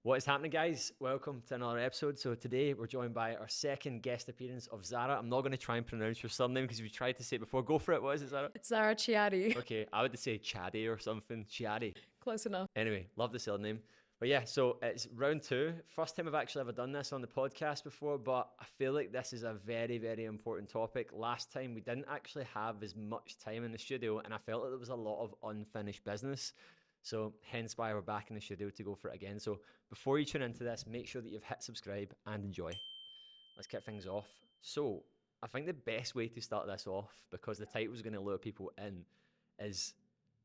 What is happening, guys? Welcome to another episode. So today we're joined by our second guest appearance of Zara. I'm not going to try and pronounce your surname because we tried to say it before. Go for it. What is it, Zara? It's Zara Chiatti. Okay, I would say Chaddy or something. Chiadi. Close enough. Anyway, love the surname. But yeah, so it's round two. First time I've actually ever done this on the podcast before, but I feel like this is a very, very important topic. Last time we didn't actually have as much time in the studio, and I felt like there was a lot of unfinished business. So hence why we're back in the studio to go for it again. So before you tune into this, make sure that you've hit subscribe and enjoy. Let's kick things off. So I think the best way to start this off, because the title is going to lure people in, is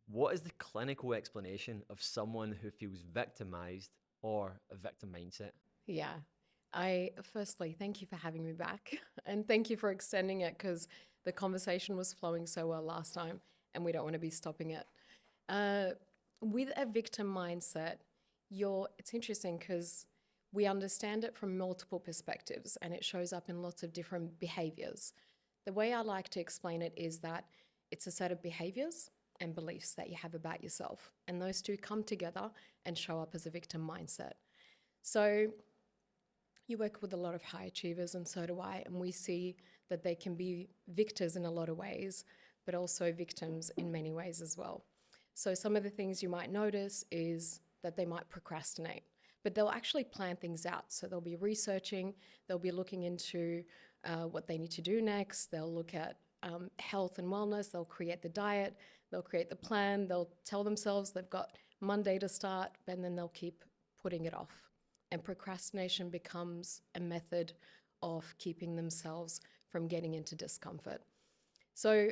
what is the clinical explanation of someone who feels victimized or a victim mindset? Yeah. Firstly, thank you for having me back. And thank you for extending it because the conversation was flowing so well last time and we don't want to be stopping it. With a victim mindset, it's interesting because we understand it from multiple perspectives and it shows up in lots of different behaviors. The way I like to explain it is that it's a set of behaviors and beliefs that you have about yourself. And those two come together and show up as a victim mindset. So you work with a lot of high achievers, and so do I, and we see that they can be victors in a lot of ways, but also victims in many ways as well. So some of the things you might notice is that they might procrastinate, but they'll actually plan things out. So they'll be researching, they'll be looking into what they need to do next, they'll look at health and wellness, they'll create the diet, they'll create the plan, they'll tell themselves they've got Monday to start, and then they'll keep putting it off. And procrastination becomes a method of keeping themselves from getting into discomfort. So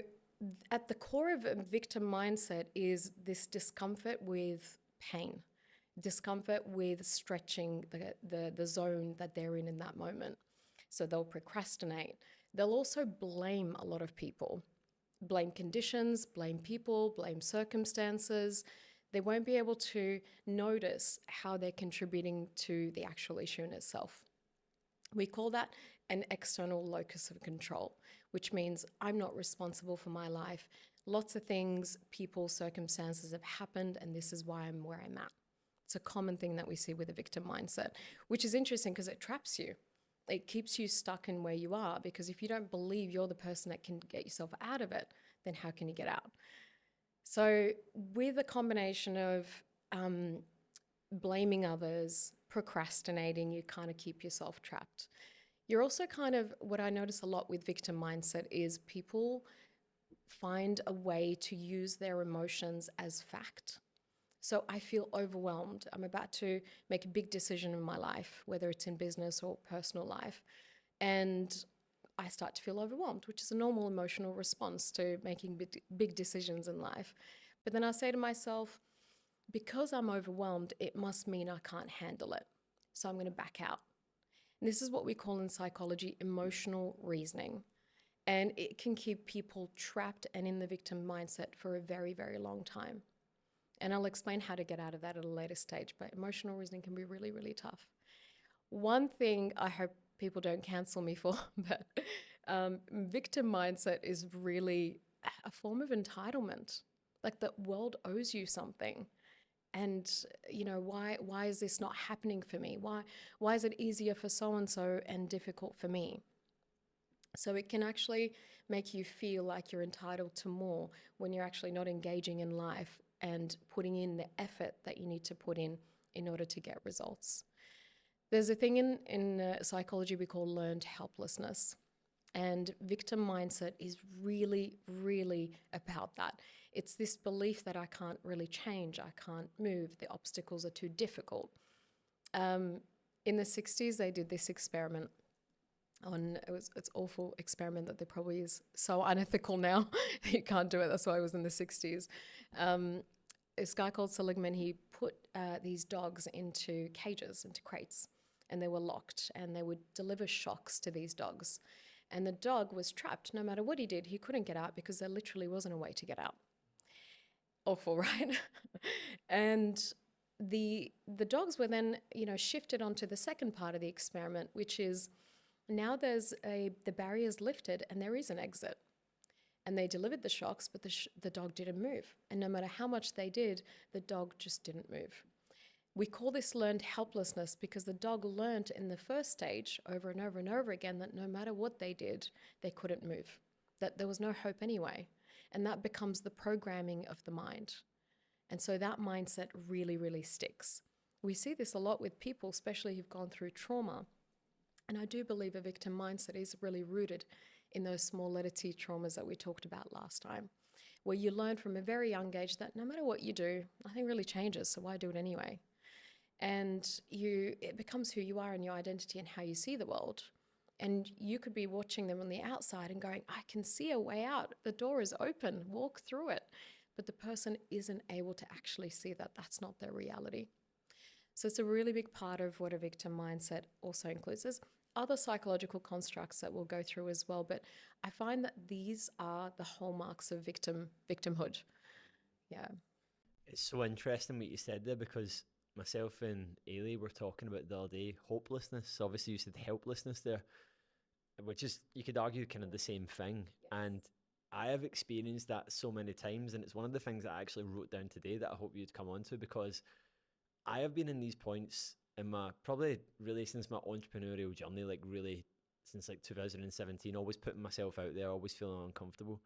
at the core of a victim mindset is this discomfort with pain, discomfort with stretching the zone that they're in that moment. So they'll procrastinate. They'll also blame a lot of people, blame conditions, blame people, blame circumstances. They won't be able to notice how they're contributing to the actual issue in itself. We call that an external locus of control, which means I'm not responsible for my life. Lots of things, people, circumstances have happened, and this is why I'm where I'm at. It's a common thing that we see with a victim mindset, which is interesting because it traps you. It keeps you stuck in where you are, because if you don't believe you're the person that can get yourself out of it, then how can you get out? So with a combination of blaming others, procrastinating, you kind of keep yourself trapped. You're also what I notice a lot with victim mindset is people find a way to use their emotions as fact. So I feel overwhelmed. I'm about to make a big decision in my life, whether it's in business or personal life. And I start to feel overwhelmed, which is a normal emotional response to making big decisions in life. But then I say to myself, because I'm overwhelmed, it must mean I can't handle it. So I'm going to back out. And this is what we call in psychology emotional reasoning. And it can keep people trapped and in the victim mindset for a very, very long time. And I'll explain how to get out of that at a later stage, but emotional reasoning can be really, really tough. One thing I hope people don't cancel me for, but victim mindset is really a form of entitlement. Like the world owes you something. And, why is this not happening for me? Why is it easier for so-and-so and difficult for me? So it can actually make you feel like you're entitled to more when you're actually not engaging in life and putting in the effort that you need to put in order to get results. There's a thing in psychology we call learned helplessness. And victim mindset is really, really about that. It's this belief that I can't really change, I can't move, the obstacles are too difficult. In the 60s, they did this experiment it's awful experiment that there probably is so unethical now. You can't do it. That's why it was in the 60s. This guy called Seligman, he put these dogs into cages, into crates, and they were locked, and they would deliver shocks to these dogs. And the dog was trapped. No matter what he did, he couldn't get out because there literally wasn't a way to get out. Awful, right? And the dogs were then, shifted onto the second part of the experiment, which is now the barrier's lifted and there is an exit. And they delivered the shocks, but the dog didn't move. And no matter how much they did, the dog just didn't move. We call this learned helplessness because the dog learned in the first stage over and over and over again that no matter what they did, they couldn't move, that there was no hope anyway. And that becomes the programming of the mind. And so that mindset really, really sticks. We see this a lot with people, especially who've gone through trauma. And I do believe a victim mindset is really rooted in those small letter T traumas that we talked about last time, where you learn from a very young age that no matter what you do, nothing really changes, so why do it anyway? And it becomes who you are and your identity and how you see the world. And you could be watching them on the outside and going, I can see a way out. The door is open, walk through it. But the person isn't able to actually see that. That's not their reality. So it's a really big part of what a victim mindset also includes. There's other psychological constructs that we'll go through as well, but I find that these are the hallmarks of victimhood. Yeah. It's so interesting what you said there, because myself and Ailey were talking about the other day, hopelessness. Obviously you said helplessness there, which is, you could argue, kind of the same thing. Yes. And I have experienced that so many times, and it's one of the things that I actually wrote down today that I hope you'd come on to, because I have been in these points in my, probably really since my entrepreneurial journey, like really since like 2017, always putting myself out there, always feeling uncomfortable.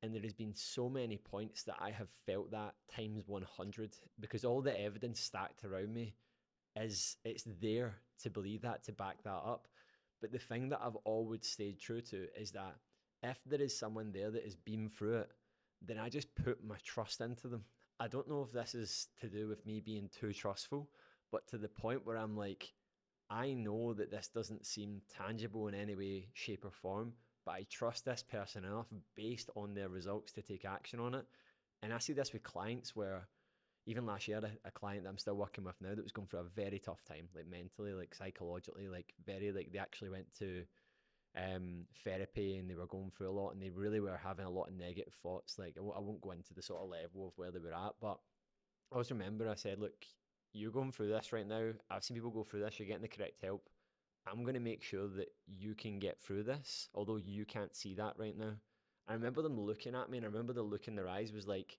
And there has been so many points that I have felt that times 100, because all the evidence stacked around me it's there to believe that, to back that up. But the thing that I've always stayed true to is that if there is someone there that has been through it, then I just put my trust into them. I don't know if this is to do with me being too trustful, but to the point where I'm like, I know that this doesn't seem tangible in any way, shape or form, but I trust this person enough based on their results to take action on it. And I see this with clients where, even last year, a client that I'm still working with now that was going through a very tough time, like mentally, like psychologically, like very, like they actually went to therapy and they were going through a lot, and they really were having a lot of negative thoughts. Like I won't go into the sort of level of where they were at, but I always remember I said, look, you're going through this right now. I've seen people go through this. You're getting the correct help. I'm going to make sure that you can get through this, although you can't see that right now. I remember them looking at me, and I remember the look in their eyes was like,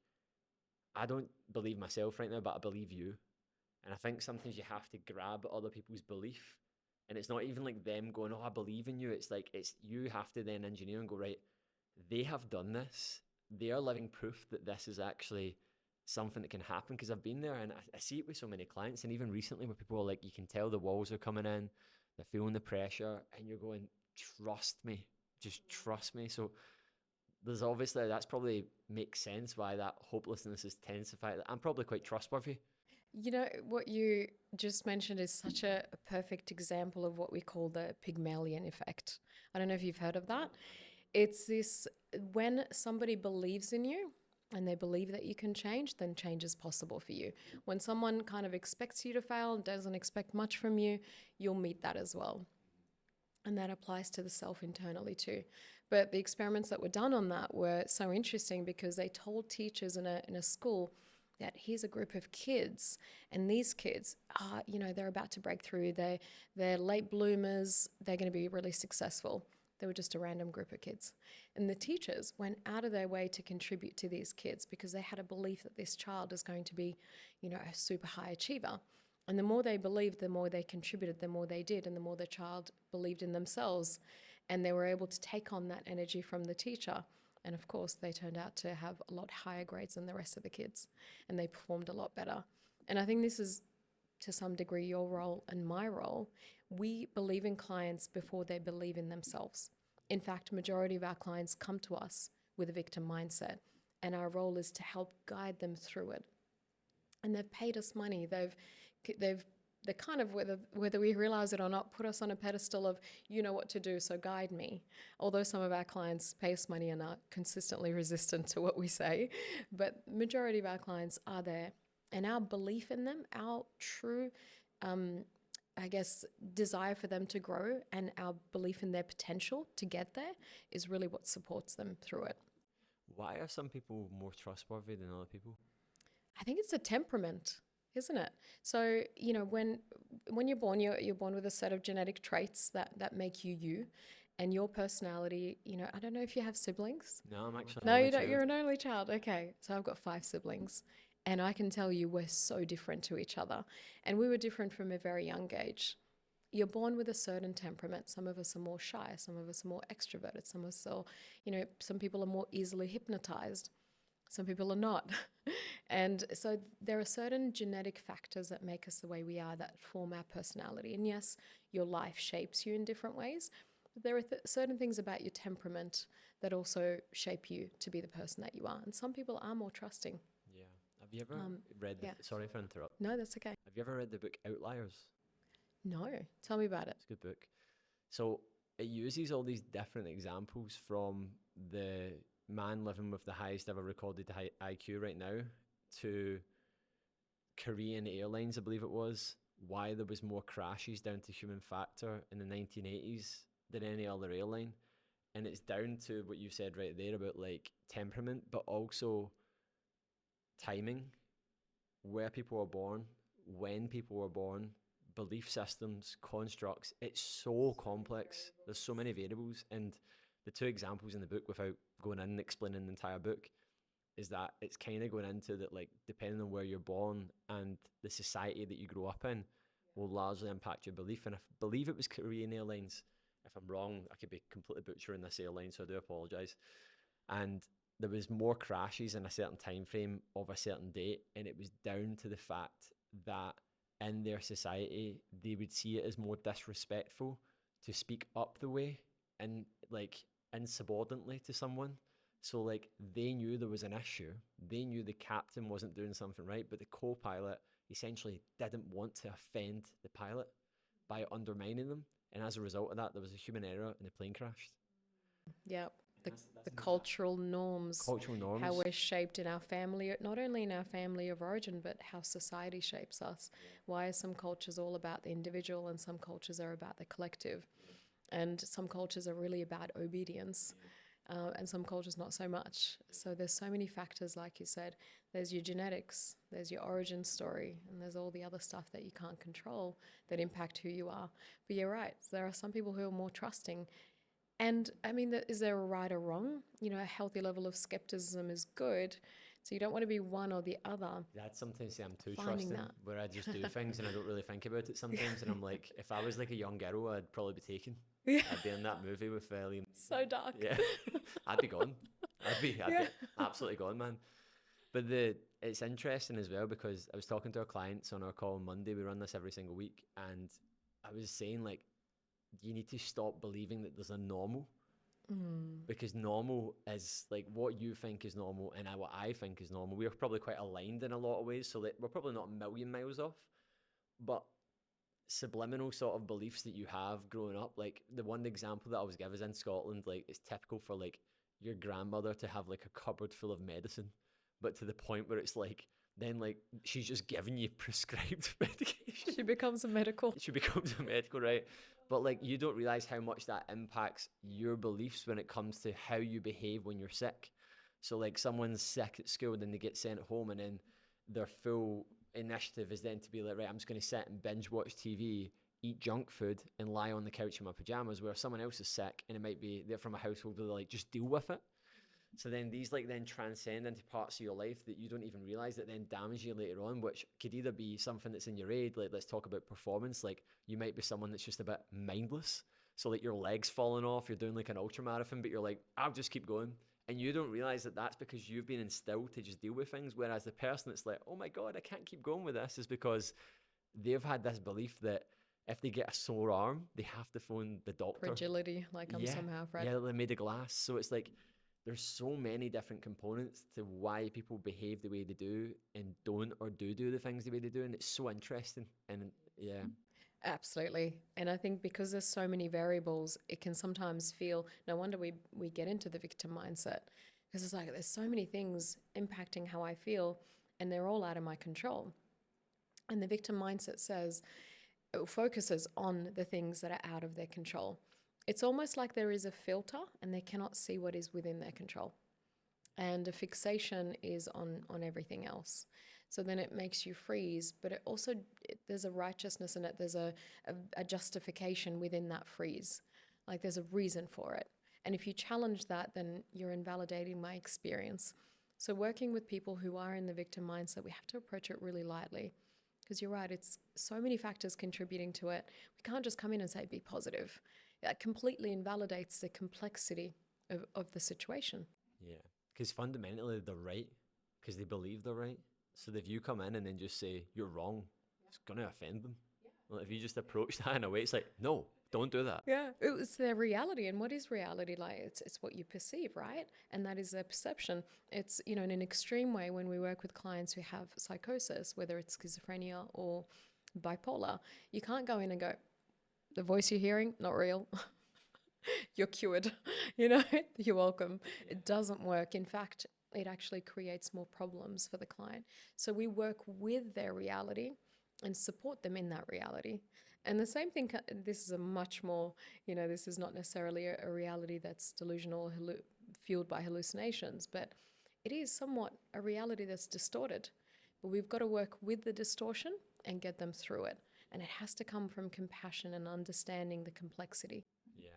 I don't believe myself right now, but I believe you. And I think sometimes you have to grab other people's belief. And it's not even like them going, oh, I believe in you. It's like, it's you have to then engineer and go, right, they have done this. They are living proof that this is actually something that can happen, because I've been there, and I see it with so many clients. And even recently where people are like, you can tell the walls are coming in, they're feeling the pressure, and you're going, trust me, just trust me. So there's obviously, that's probably makes sense why that hopelessness is intensified. I'm probably quite trustworthy. You know, what you just mentioned is such a perfect example of what we call the Pygmalion effect. I don't know if you've heard of that. It's this, when somebody believes in you and they believe that you can change, then change is possible for you. When someone kind of expects you to fail and doesn't expect much from you, you'll meet that as well. And that applies to the self internally too. But the experiments that were done on that were so interesting, because they told teachers in a school that here's a group of kids, and these kids are, they're about to break through. They're late bloomers. They're going to be really successful. They were just a random group of kids. And the teachers went out of their way to contribute to these kids, because they had a belief that this child is going to be, a super high achiever. And the more they believed, the more they contributed, the more they did, and the more the child believed in themselves. And they were able to take on that energy from the teacher. And of course, they turned out to have a lot higher grades than the rest of the kids, and they performed a lot better. And I think this is, to some degree, your role and my role. We believe in clients before they believe in themselves. In fact, majority of our clients come to us with a victim mindset, and our role is to help guide them through it. And they've paid us money. They kind of, whether we realize it or not, put us on a pedestal of, you know what to do, so guide me. Although some of our clients pay us money and are consistently resistant to what we say, but majority of our clients are there. And our belief in them, our true, desire for them to grow, and our belief in their potential to get there is really what supports them through it. Why are some people more trustworthy than other people? I think it's a temperament, isn't it? So, when you're born, you're born with a set of genetic traits that make you, and your personality, I don't know if you have siblings. No, I'm actually No, you don't. You're an only child. Okay. So I've got 5 siblings, And I can tell you we're so different to each other. And we were different from a very young age. You're born with a certain temperament. Some of us are more shy, some of us are more extroverted, some of us are, some people are more easily hypnotized, some people are not. And so there are certain genetic factors that make us the way we are, that form our personality. And yes, your life shapes you in different ways, but there are certain things about your temperament that also shape you to be the person that you are. And some people are more trusting. Yeah. Have you ever read yeah. Sorry for interrupting. No, that's okay. Have you ever read the book Outliers? No. Tell me about it. It's a good book. So it uses all these different examples from the man living with the highest ever recorded IQ right now to Korean Airlines, I believe it was, why there was more crashes down to human factor in the 1980s than any other airline. And it's down to what you said right there about like temperament, but also timing, where people were born, when people were born, belief systems, constructs. It's so complex. There's so many variables. And the two examples in the book, without going in and explaining the entire book, is that it's kind of going into that, like, depending on where you're born and the society that you grow up in will largely impact your belief. And I believe it was Korean Airlines. If I'm wrong, I could be completely butchering this airline, so I do apologise. And there was more crashes in a certain time frame of a certain date, and it was down to the fact that in their society they would see it as more disrespectful to speak up the way and like insubordinately to someone. So like they knew there was an issue, they knew the captain wasn't doing something right, but the co-pilot essentially didn't want to offend the pilot by undermining them, and as a result of that there was a human error and the plane crashed. Yep. The cultural norms, how we're shaped in our family, not only in our family of origin, but how society shapes us. Why are some cultures all about the individual and some cultures are about the collective? And some cultures are really about obedience, and some cultures not so much. So there's so many factors, like you said. There's your genetics, there's your origin story, and there's all the other stuff that you can't control that impact who you are. But you're right, there are some people who are more trusting. And I mean, is there a right or wrong? A healthy level of skepticism is good. So you don't want to be one or the other. That's sometimes I'm too trusting, where I just do things and I don't really think about it sometimes. And I'm like, if I was like a young girl, I'd probably be taken. Yeah. I'd be in that movie with Liam. So dark. Yeah, I'd be gone. I'd be absolutely gone, man. But it's interesting as well, because I was talking to our clients on our call on Monday. We run this every single week. And I was saying, like, you need to stop believing that there's a normal, because normal is like what you think is normal and what I think is normal. We're probably quite aligned in a lot of ways, so that we're probably not a million miles off, but subliminal sort of beliefs that you have growing up, like the one example that I was given is in Scotland, like it's typical for like your grandmother to have like a cupboard full of medicine, but to the point where it's like then like she's just giving you prescribed medication. She becomes a medical, right? But like you don't realize how much that impacts your beliefs when it comes to how you behave when you're sick. So like someone's sick at school and then they get sent home, and then their full initiative is then to be like, right, I'm just going to sit and binge watch TV, eat junk food, and lie on the couch in my pajamas, where someone else is sick and it might be they're from a household where they're like, just deal with it. So then these like then transcend into parts of your life that you don't even realize, that then damage you later on, which could either be something that's in your aid, like let's talk about performance, like you might be someone that's just a bit mindless, so like your legs falling off, you're doing like an ultra marathon, but you're like, I'll just keep going, and you don't realize that that's because you've been instilled to just deal with things, whereas the person that's like, oh my god, I can't keep going with this, is because they've had this belief that if they get a sore arm, they have to phone the doctor. Fragility, like I'm somehow fragile. Yeah, they're made of glass. So it's like there's so many different components to why people behave the way they do and don't or do the things the way they do, and it's so interesting. And yeah, absolutely. And I think because there's so many variables, it can sometimes feel, no wonder we get into the victim mindset, because it's like there's so many things impacting how I feel and they're all out of my control. And the victim mindset focuses on the things that are out of their control. It's almost like there is a filter and they cannot see what is within their control. And a fixation is on everything else. So then it makes you freeze, but it also, there's a righteousness in it. There's a justification within that freeze. Like there's a reason for it. And if you challenge that, then you're invalidating my experience. So working with people who are in the victim mindset, we have to approach it really lightly, because you're right, it's so many factors contributing to it. We can't just come in and say, be positive. That completely invalidates the complexity of the situation. Yeah, because fundamentally they're right, because they believe they're right. So if you come in and then just say you're wrong, it's gonna offend them. Well, if you just approach that in a way, it's like, no, don't do that. Yeah, it's their reality. And what is reality like? It's what you perceive, right? And that is their perception. It's, in an extreme way, when we work with clients who have psychosis, whether it's schizophrenia or bipolar, you can't go in and go, the voice you're hearing, not real. You're cured. You're welcome. It doesn't work. In fact, it actually creates more problems for the client. So we work with their reality and support them in that reality. And the same thing, this is a much more, this is not necessarily a reality that's delusional or fueled by hallucinations, but it is somewhat a reality that's distorted. But we've got to work with the distortion and get them through it. And it has to come from compassion and understanding the complexity. Yeah.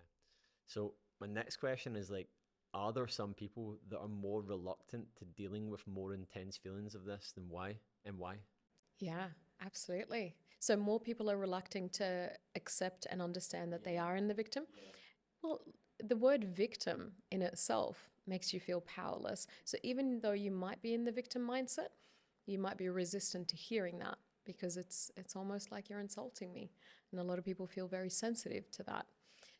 So my next question is like, are there some people that are more reluctant to dealing with more intense feelings of this than why? And why? Yeah, absolutely. So more people are reluctant to accept and understand that they are in the victim. Well, the word victim in itself makes you feel powerless. So even though you might be in the victim mindset, you might be resistant to hearing that, because it's almost like you're insulting me. And a lot of people feel very sensitive to that.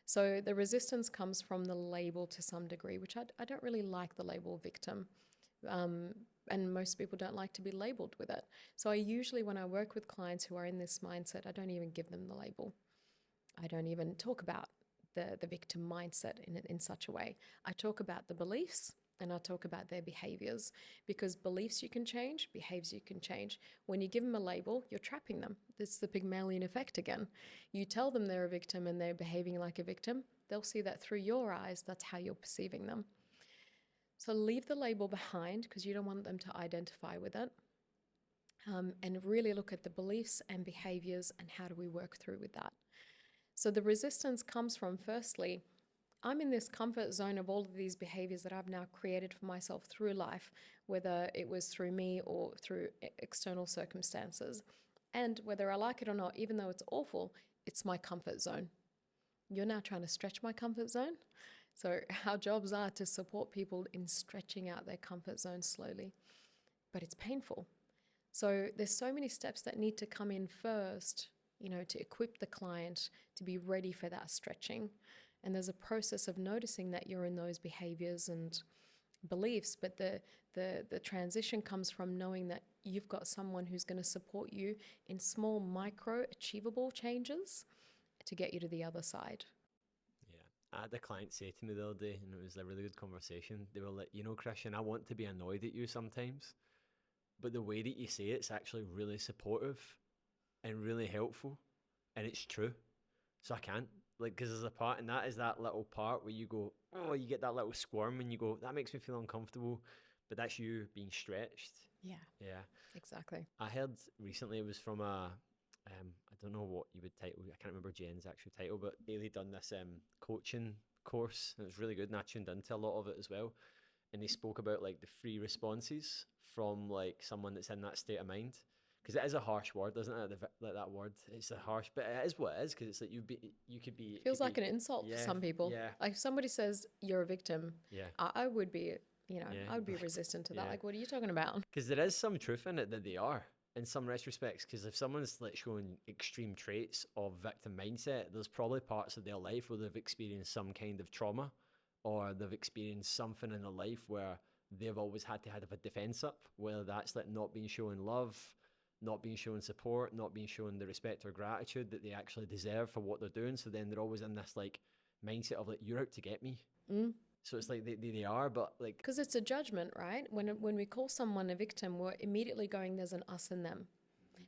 So the resistance comes from the label to some degree, which I don't really like the label victim. And most people don't like to be labeled with it. So I usually, when I work with clients who are in this mindset, I don't even give them the label. I don't even talk about the victim mindset in such a way. I talk about the beliefs and I talk about their behaviors, because beliefs you can change, behaviors you can change. When you give them a label, you're trapping them. It's the Pygmalion effect again. You tell them they're a victim and they're behaving like a victim, they'll see that through your eyes. That's how you're perceiving them. So leave the label behind, because you don't want them to identify with it. And really look at the beliefs and behaviors and how do we work through with that. So the resistance comes from, firstly, I'm in this comfort zone of all of these behaviors that I've now created for myself through life, whether it was through me or through external circumstances. And whether I like it or not, even though it's awful, it's my comfort zone. You're now trying to stretch my comfort zone. So our jobs are to support people in stretching out their comfort zone slowly, but it's painful. So there's so many steps that need to come in first, to equip the client to be ready for that stretching. And there's a process of noticing that you're in those behaviors and beliefs, but the transition comes from knowing that you've got someone who's going to support you in small, micro, achievable changes to get you to the other side. I had a client say to me the other day, and it was a really good conversation. They were like, Kristian, I want to be annoyed at you sometimes, but the way that you say it's actually really supportive and really helpful, and it's true. So I can't, because there's a part, and that is that little part where you go, oh, you get that little squirm, and you go, that makes me feel uncomfortable, but that's you being stretched. Yeah. Yeah. Exactly. I heard recently, it was from I don't know what you would title, I can't remember Jen's actual title, but Ailey done this coaching course, and it was really good, and I tuned into a lot of it as well. And they spoke about the 3 responses from someone that's in that state of mind, because it is a harsh word, isn't it? That word, it's a harsh, but it is what it is, because it's you could be. Feels like an insult for some people. Yeah. Like if somebody says you're a victim, yeah, I would be, I would be resistant to that. Yeah. Like, what are you talking about? Because there is some truth in it that they are, in some respects, because if someone's showing extreme traits of victim mindset, there's probably parts of their life where they've experienced some kind of trauma, or they've experienced something in their life where they've always had to have a defense up, whether that's not being shown love, not being shown support, not being shown the respect or gratitude that they actually deserve for what they're doing. So then they're always in this mindset of you're out to get me. So it's they are, but because it's a judgment, right? When we call someone a victim, we're immediately going, there's an us and them,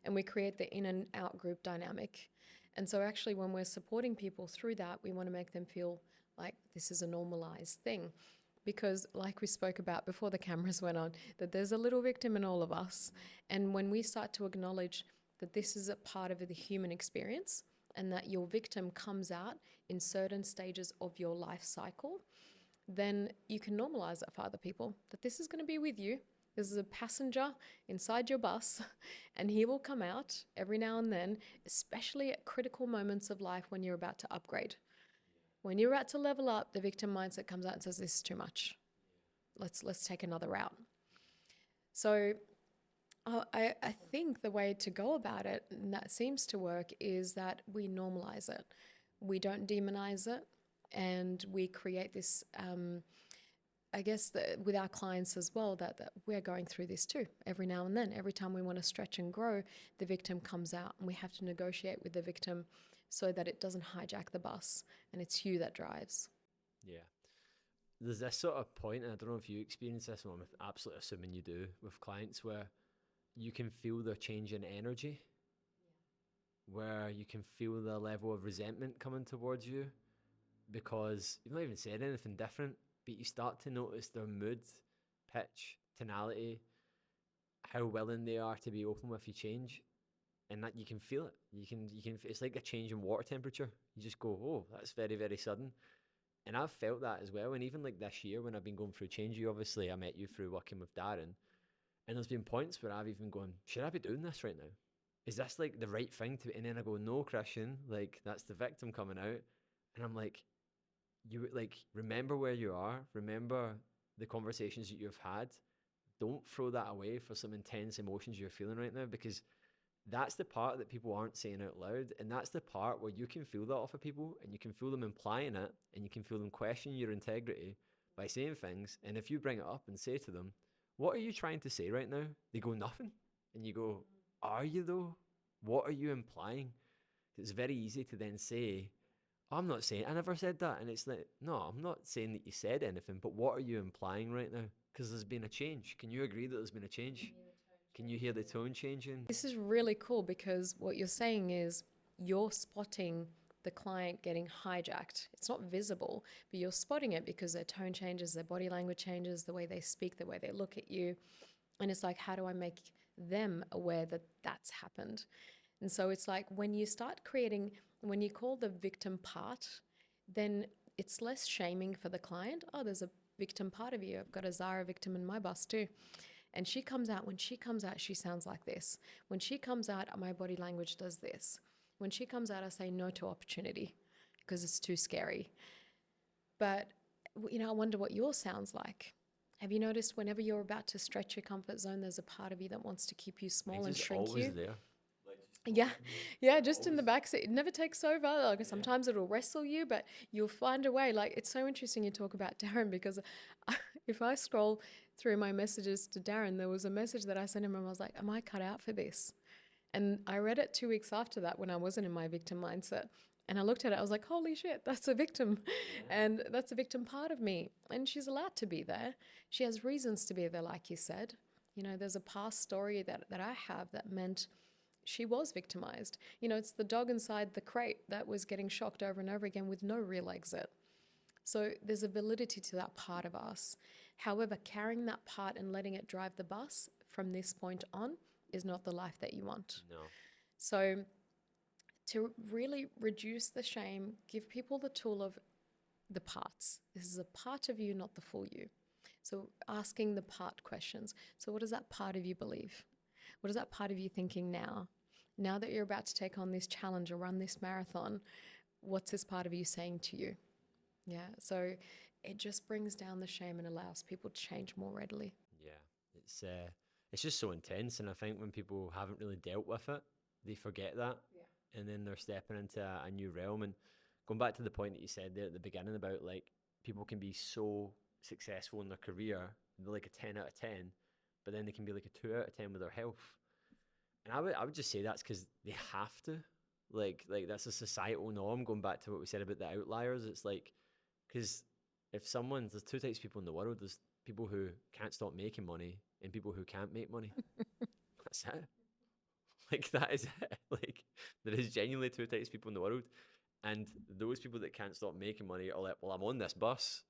and we create the in and out group dynamic. And so actually, when we're supporting people through that, we want to make them feel like this is a normalized thing, because like we spoke about before the cameras went on, that there's a little victim in all of us. And when we start to acknowledge that this is a part of the human experience, and that your victim comes out in certain stages of your life cycle, then you can normalize that for other people, that this is going to be with you. This is a passenger inside your bus, and he will come out every now and then, especially at critical moments of life when you're about to upgrade. When you're about to level up, the victim mindset comes out and says, this is too much. Let's take another route. So I think the way to go about it, and that seems to work, is that we normalize it. We don't demonize it, and we create this, I guess, with our clients as well, that we're going through this too. Every now and then, every time we want to stretch and grow, the victim comes out, and we have to negotiate with the victim so that it doesn't hijack the bus, and it's you that drives. Yeah. There's this sort of point, and I don't know if you experience this, and I'm absolutely assuming you do, with clients where you can feel their change in energy, where you can feel the level of resentment coming towards you because you've not even said anything different, but you start to notice their mood, pitch, tonality, how willing they are to be open with you change, and that you can feel it. You can. It's like a change in water temperature. You just go, oh, that's very, very sudden. And I've felt that as well. And even like this year when I've been going through change, obviously I met you through working with Darren. And there's been points where I've even gone, should I be doing this right now? Is this like the right thing to? And then I go, no, Kristian, like that's the victim coming out. And I'm like, you like, remember where you are. Remember the conversations that you've had. Don't throw that away for some intense emotions you're feeling right now, because that's the part that people aren't saying out loud. And that's the part where you can feel that off of people, and you can feel them implying it, and you can feel them questioning your integrity by saying things. And if you bring it up and say to them, what are you trying to say right now? They go, nothing. And you go, are you though? What are you implying? It's very easy to then say, oh, I'm not saying, I never said that. And it's like, no, I'm not saying that you said anything, but what are you implying right now? Because there's been a change. Can you agree that there's been a change? Can you hear the tone changing? This is really cool, because what you're saying is you're spotting the client getting hijacked. It's not visible, but you're spotting it because their tone changes, their body language changes, the way they speak, the way they look at you. And it's like, how do I make them aware that that's happened? And so it's like when you start creating, when you call the victim part, then it's less shaming for the client. Oh, there's a victim part of you. I've got a Zara victim in my bus too. And she comes out, when she comes out, she sounds like this. When she comes out, my body language does this. When she comes out, I say no to opportunity because it's too scary. But, you know, I wonder what yours sounds like. Have you noticed whenever you're about to stretch your comfort zone, there's a part of you that wants to keep you small and shrink you? There. Yeah, just in the back seat. It never takes over. Like sometimes it'll wrestle you, but you'll find a way. Like, it's so interesting you talk about Darren, because if I scroll through my messages to Darren, there was a message that I sent him and I was like, am I cut out for this? And I read it 2 weeks after that when I wasn't in my victim mindset. And I looked at it, I was like, holy shit, that's a victim. And that's a victim part of me. And she's allowed to be there. She has reasons to be there, like you said. You know, there's a past story that I have that meant she was victimized. You know, it's the dog inside the crate that was getting shocked over and over again with no real exit. So there's a validity to that part of us. However, carrying that part and letting it drive the bus from this point on is not the life that you want. No. So to really reduce the shame, give people the tool of the parts. This is a part of you, not the full you. So asking the part questions. So what does that part of you believe? What is that part of you thinking now? Now that you're about to take on this challenge or run this marathon, what's this part of you saying to you? Yeah, so it just brings down the shame and allows people to change more readily. Yeah, it's just so intense, and I think when people haven't really dealt with it, they forget that, and then they're stepping into a new realm. And going back to the point that you said there at the beginning about like people can be so successful in their career, they're like a 10 out of 10, but then they can be like a 2 out of 10 with their health. And I would just say that's because they have to. Like that's a societal norm. Going back to what we said about the outliers, it's like, because if there's 2 types of people in the world. There's people who can't stop making money and people who can't make money. That's it. Like, that is it. Like, there is genuinely 2 types of people in the world. And those people that can't stop making money are like, well, I'm on this bus.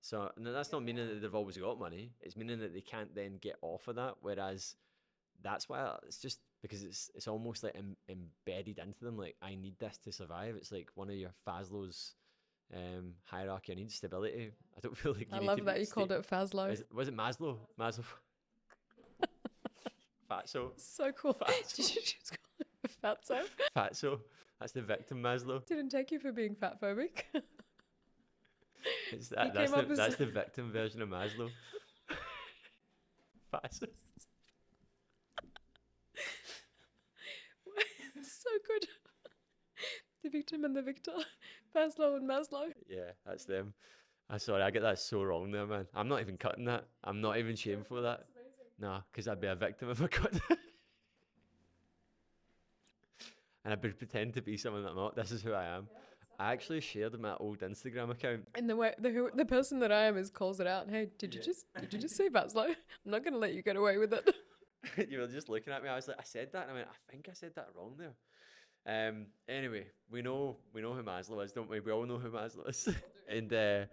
So that's not meaning that they've always got money. It's meaning that they can't then get off of that. Whereas that's why it's just because it's almost like embedded into them. Like, I need this to survive. It's like one of your Faslow's hierarchy. I need stability. I don't feel like I you need love to that be you called it Fazlo. Was it Maslow? Maslow. Fatso. So cool. Fatso. Did you just call it fatso? Fatso. That's the victim Maslow. Didn't take you for being fat phobic. It's He that. came up as That's the victim version of Maslow. Fatso. so good. The victim and the victor. Maslow and Maslow. Yeah, that's them. I'm sorry, I get that so wrong there, man. I'm not even cutting that. I'm not even shameful of that. Nah, because I'd be a victim if I cut that. And I'd pretend to be someone that I'm not. This is who I am. I actually shared my old Instagram account. And the person that I am calls it out. Hey, did you just say Maslow? I'm not going to let you get away with it. You were just looking at me. I was like, I said that, and I went, I think I said that wrong there. Anyway, we know who Maslow is, don't we? We all know who Maslow is. And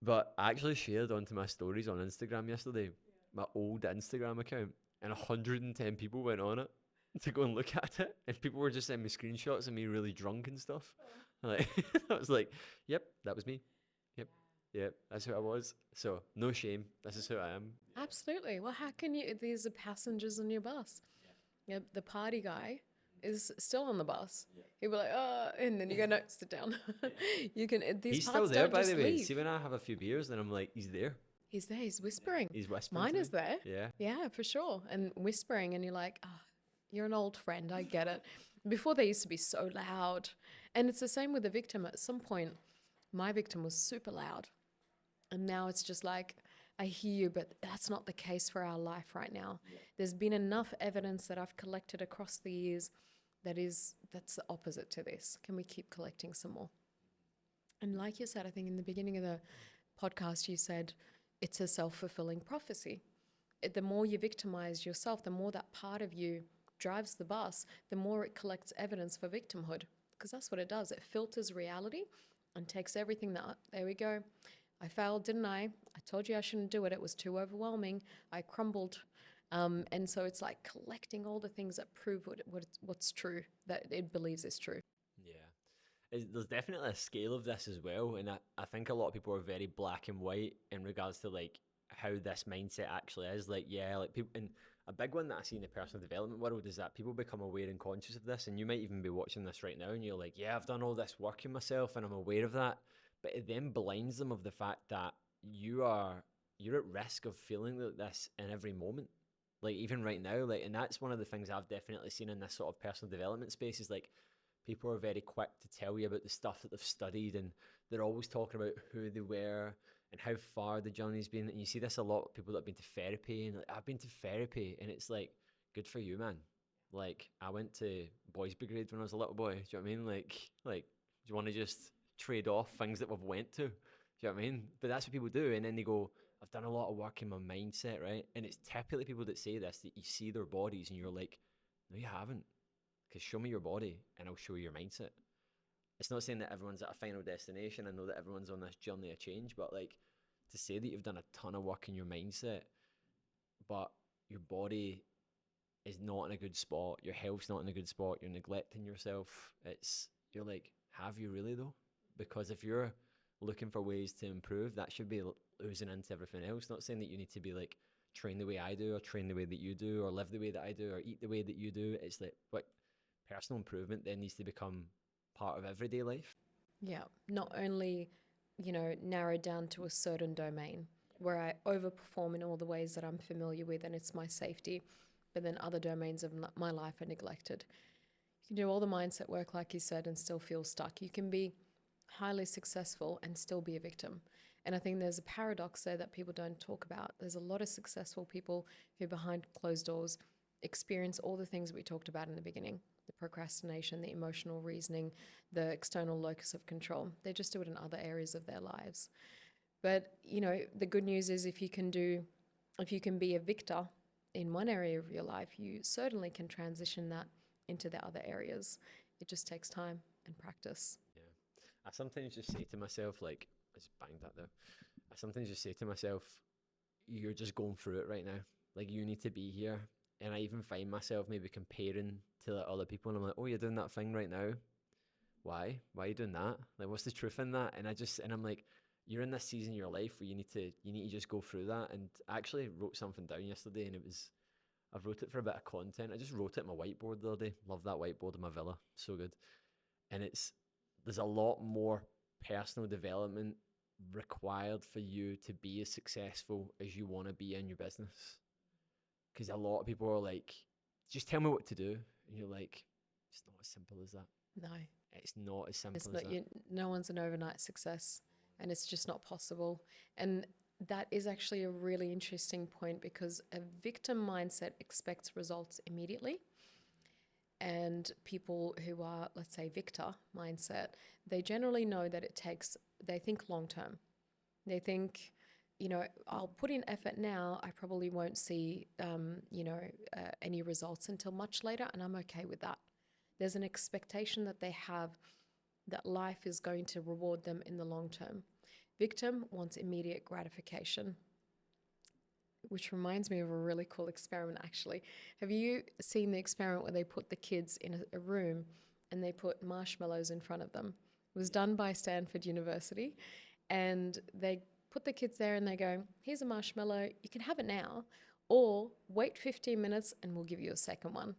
but I actually shared onto my stories on Instagram yesterday, my old Instagram account, and 110 people went on it to go and look at it, and people were just sending me screenshots of me really drunk and stuff. Like, I was like, yep, that was me. Yep, that's who I was. So no shame. This is who I am. Absolutely. Well, how can you? These are passengers on your bus. Yeah, the party guy is still on the bus. He'll be like, oh, and then you go, no, sit down. You can. These He's parts still there, don't by just the way. leave. See, when I have a few beers, then I'm like, he's there. He's there. He's whispering. He's whispering. Mine to is me. there. Yeah. Yeah, for sure. And whispering, and you're like, oh, you're an old friend. I get it. Before they used to be so loud, and it's the same with the victim. At some point, my victim was super loud, and now it's just like, I hear you, but that's not the case for our life right now. Yeah. There's been enough evidence that I've collected across the years that's the opposite to this. Can we keep collecting some more? And like you said, I think in the beginning of the podcast, you said it's a self-fulfilling prophecy. The more you victimize yourself, the more that part of you drives the bus, the more it collects evidence for victimhood. Because that's what it does. It filters reality and takes everything that, there we go. I failed, didn't I? I told you I shouldn't do it. It was too overwhelming. I crumbled. And so it's like collecting all the things that prove what's true, that it believes is true. Yeah. There's definitely a scale of this as well. And I think a lot of people are very black and white in regards to like how this mindset actually is. Like, yeah, like people, and a big one that I see in the personal development world is that people become aware and conscious of this. And you might even be watching this right now and you're like, yeah, I've done all this work in myself and I'm aware of that. But it then blinds them of the fact that you're at risk of feeling like this in every moment. Like even right now, like, and that's one of the things I've definitely seen in this sort of personal development space is like people are very quick to tell you about the stuff that they've studied, and they're always talking about who they were and how far the journey's been. And you see this a lot with people that have been to therapy, and like, I've been to therapy, and it's like, good for you, man. Like I went to boys brigade when I was a little boy. Do you know what I mean? Like do you want to just trade off things that we've went to? Do you know what I mean? But that's what people do, and then they go, I've done a lot of work in my mindset, right? And it's typically people that say this, that you see their bodies and you're like, no, you haven't. Because show me your body and I'll show you your mindset. It's not saying that everyone's at a final destination. I know that everyone's on this journey of change, but like to say that you've done a ton of work in your mindset, but your body is not in a good spot, your health's not in a good spot, you're neglecting yourself. You're like, have you really though? Because if you're looking for ways to improve, that should be oozing into everything else. Not saying that you need to be like train the way I do, or train the way that you do, or live the way that I do, or eat the way that you do. It's like what personal improvement then needs to become part of everyday life. Yeah, not only, narrowed down to a certain domain where I overperform in all the ways that I'm familiar with and it's my safety, but then other domains of my life are neglected. You can do all the mindset work, like you said, and still feel stuck. You can be highly successful and still be a victim. And I think there's a paradox there that people don't talk about. There's a lot of successful people who behind closed doors experience all the things we talked about in the beginning: the procrastination, the emotional reasoning, the external locus of control. They just do it in other areas of their lives. But, the good news is if you can be a victor in one area of your life, you certainly can transition that into the other areas. It just takes time and practice. Yeah. I sometimes just say to myself, like, I just banged that there. I sometimes just say to myself, you're just going through it right now. Like, you need to be here. And I even find myself maybe comparing to like other people, and I'm like, oh, you're doing that thing right now. why are you doing that? Like, what's the truth in that? And I'm like, you're in this season of your life where you need to just go through that. And I actually wrote something down yesterday, and I wrote it for a bit of content. I just wrote it on my whiteboard the other day. Love that whiteboard in my villa, so good. And there's a lot more personal development required for you to be as successful as you want to be in your business. Because a lot of people are like, just tell me what to do. And you're like, it's not as simple as that. No, It's not as simple it's as not. that. No one's an overnight success, and it's just not possible. And that is actually a really interesting point, because a victim mindset expects results immediately. And people who are, let's say, victor mindset, they generally know that they think long term. They think, I'll put in effort now. I probably won't see, any results until much later, and I'm okay with that. There's an expectation that they have that life is going to reward them in the long term. Victim wants immediate gratification, which reminds me of a really cool experiment, actually. Have you seen the experiment where they put the kids in a room and they put marshmallows in front of them? It was done by Stanford University, and they put the kids there and they go, here's a marshmallow, you can have it now, or wait 15 minutes and we'll give you a second one.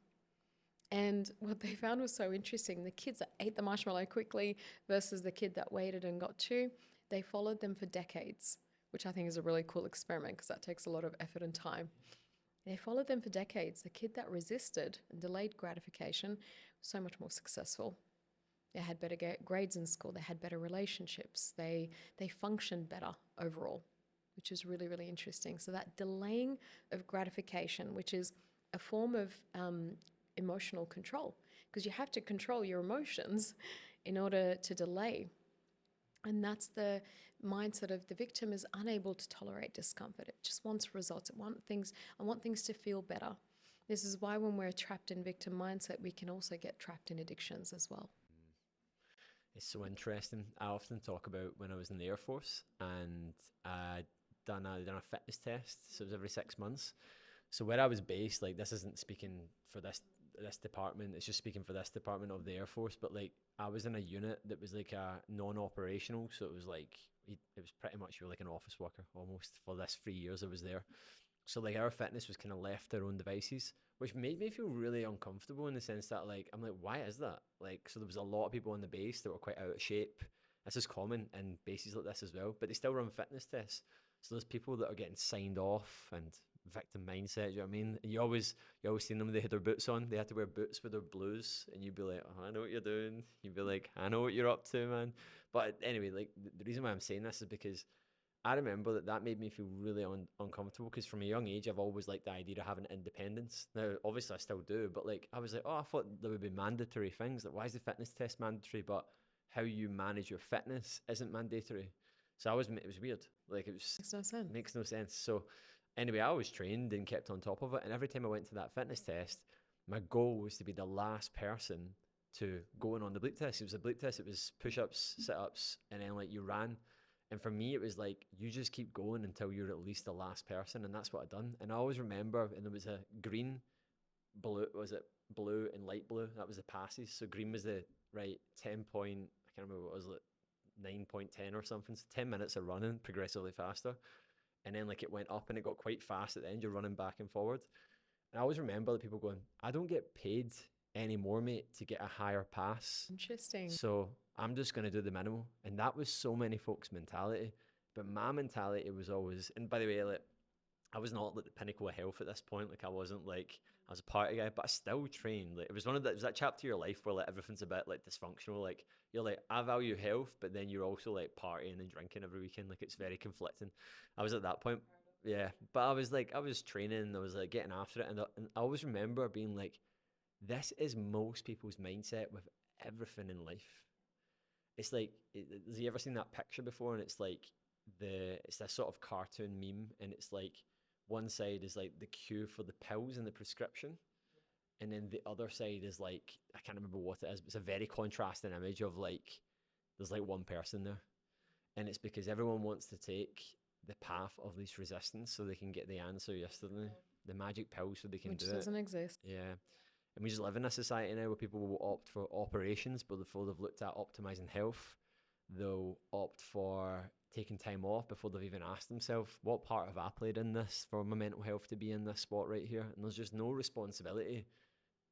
And what they found was so interesting. The kids that ate the marshmallow quickly versus the kid that waited and got two, they followed them for decades, which I think is a really cool experiment because that takes a lot of effort and time. They followed them for decades. The kid that resisted and delayed gratification was so much more successful. They had better grades in school. They had better relationships. They functioned better overall, which is really, really interesting. So that delaying of gratification, which is a form of emotional control, because you have to control your emotions in order to delay. And that's the mindset of the victim, is unable to tolerate discomfort. It just wants results. I want things to feel better. This is why when we're trapped in victim mindset, we can also get trapped in addictions as well. It's so interesting. I often talk about when I was in the Air Force, and I'd done a fitness test. So it was every 6 months. So where I was based, like, this isn't speaking for this department, it's just speaking for this department of the Air Force, but like, I was in a unit that was like a non-operational, so it was like, it was pretty much, you were like an office worker almost for this 3 years I was there. So like, our fitness was kind of left to our own devices, which made me feel really uncomfortable, in the sense that, like, I'm like, why is that? Like, so there was a lot of people on the base that were quite out of shape. This is common in bases like this as well, but they still run fitness tests. So there's people that are getting signed off, and victim mindset, you know what I mean? You always seen them, they had their boots on, they had to wear boots with their blues, and you'd be like, oh, I know what you're doing. You'd be like, I know what you're up to, man. But anyway, like, the reason why I'm saying this is because I remember that made me feel really uncomfortable, because from a young age, I've always liked the idea of having independence. Now, obviously, I still do, but like, I was like, oh, I thought there would be mandatory things. Like, why is the fitness test mandatory, but how you manage your fitness isn't mandatory? So it was weird. Like, Makes no sense. makes no sense. So anyway, I was trained and kept on top of it. And every time I went to that fitness test, my goal was to be the last person to go in on the bleep test. It was a bleep test. It was push-ups, sit-ups, and then like you ran. And for me, it was like, you just keep going until you're at least the last person. And that's what I'd done. And I always remember, and there was a green, blue, blue and light blue? That was the passes. So green was the, right, 10 point, I can't remember what it was, like 9.10 or something. So 10 minutes of running progressively faster. And then like, it went up and it got quite fast at the end. You're running back and forward. And I always remember the people going, I don't get paid anymore, mate, to get a higher pass. Interesting. So I'm just going to do the minimal. And that was so many folks' mentality. But my mentality was always, and by the way, like, I was not like the pinnacle of health at this point. Like, I wasn't like, I was a party guy, but I still trained. Like, it was it was that chapter of your life where like everything's a bit like dysfunctional. Like, you're like, I value health, but then you're also like partying and drinking every weekend. Like, it's very conflicting. I was at that point. Yeah. But I was training, and I was like getting after it. And I always remember being like, this is most people's mindset with everything in life. It's like, has you ever seen that picture before? And it's like, it's this sort of cartoon meme, and it's like, one side is like the queue for the pills and the prescription, and then the other side is like, I can't remember what it is, but it's a very contrasting image of like, there's like one person there, and it's because everyone wants to take the path of least resistance so they can get the answer yesterday, the magic pill, so they can Which do it. doesn't exist. Yeah. And we just live in a society now where people will opt for operations, but before they've looked at optimizing health, they'll opt for taking time off before they've even asked themselves, what part have I played in this for my mental health to be in this spot right here? And there's just no responsibility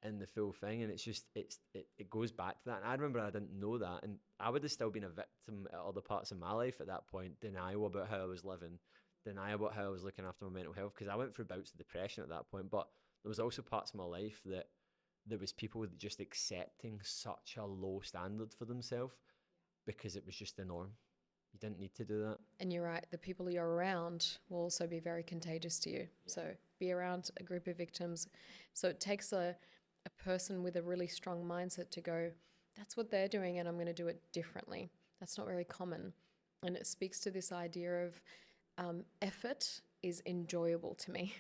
in the full thing. And it's just, it goes back to that. And I remember I didn't know that. And I would have still been a victim at other parts of my life at that point, denial about how I was living, denial about how I was looking after my mental health, because I went through bouts of depression at that point. But there was also parts of my life that there was people just accepting such a low standard for themselves because it was just the norm. You didn't need to do that. And you're right, the people you're around will also be very contagious to you. Yeah. So be around a group of victims. So it takes a person with a really strong mindset to go, that's what they're doing and I'm going to do it differently. That's not very common. And it speaks to this idea of effort is enjoyable to me.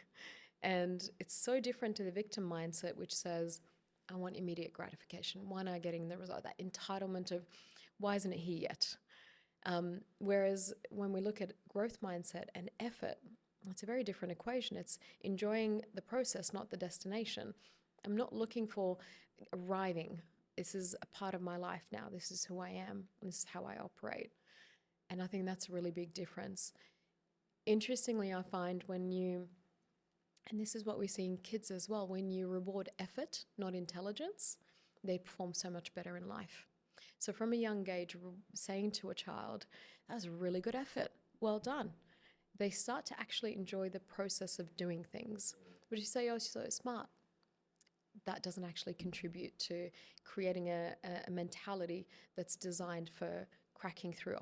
And it's so different to the victim mindset, which says, I want immediate gratification. Why am I getting the result? That entitlement of, why isn't it here yet? Whereas when we look at growth mindset and effort, it's a very different equation. It's enjoying the process, not the destination. I'm not looking for arriving. This is a part of my life now. This is who I am. And this is how I operate. And I think that's a really big difference. Interestingly, I find when you, and this is what we see in kids as well, when you reward effort, not intelligence, they perform so much better in life. So from a young age, saying to a child, that was really good effort, well done. They start to actually enjoy the process of doing things. But if you say, oh, you're so smart, that doesn't actually contribute to creating a mentality that's designed for cracking through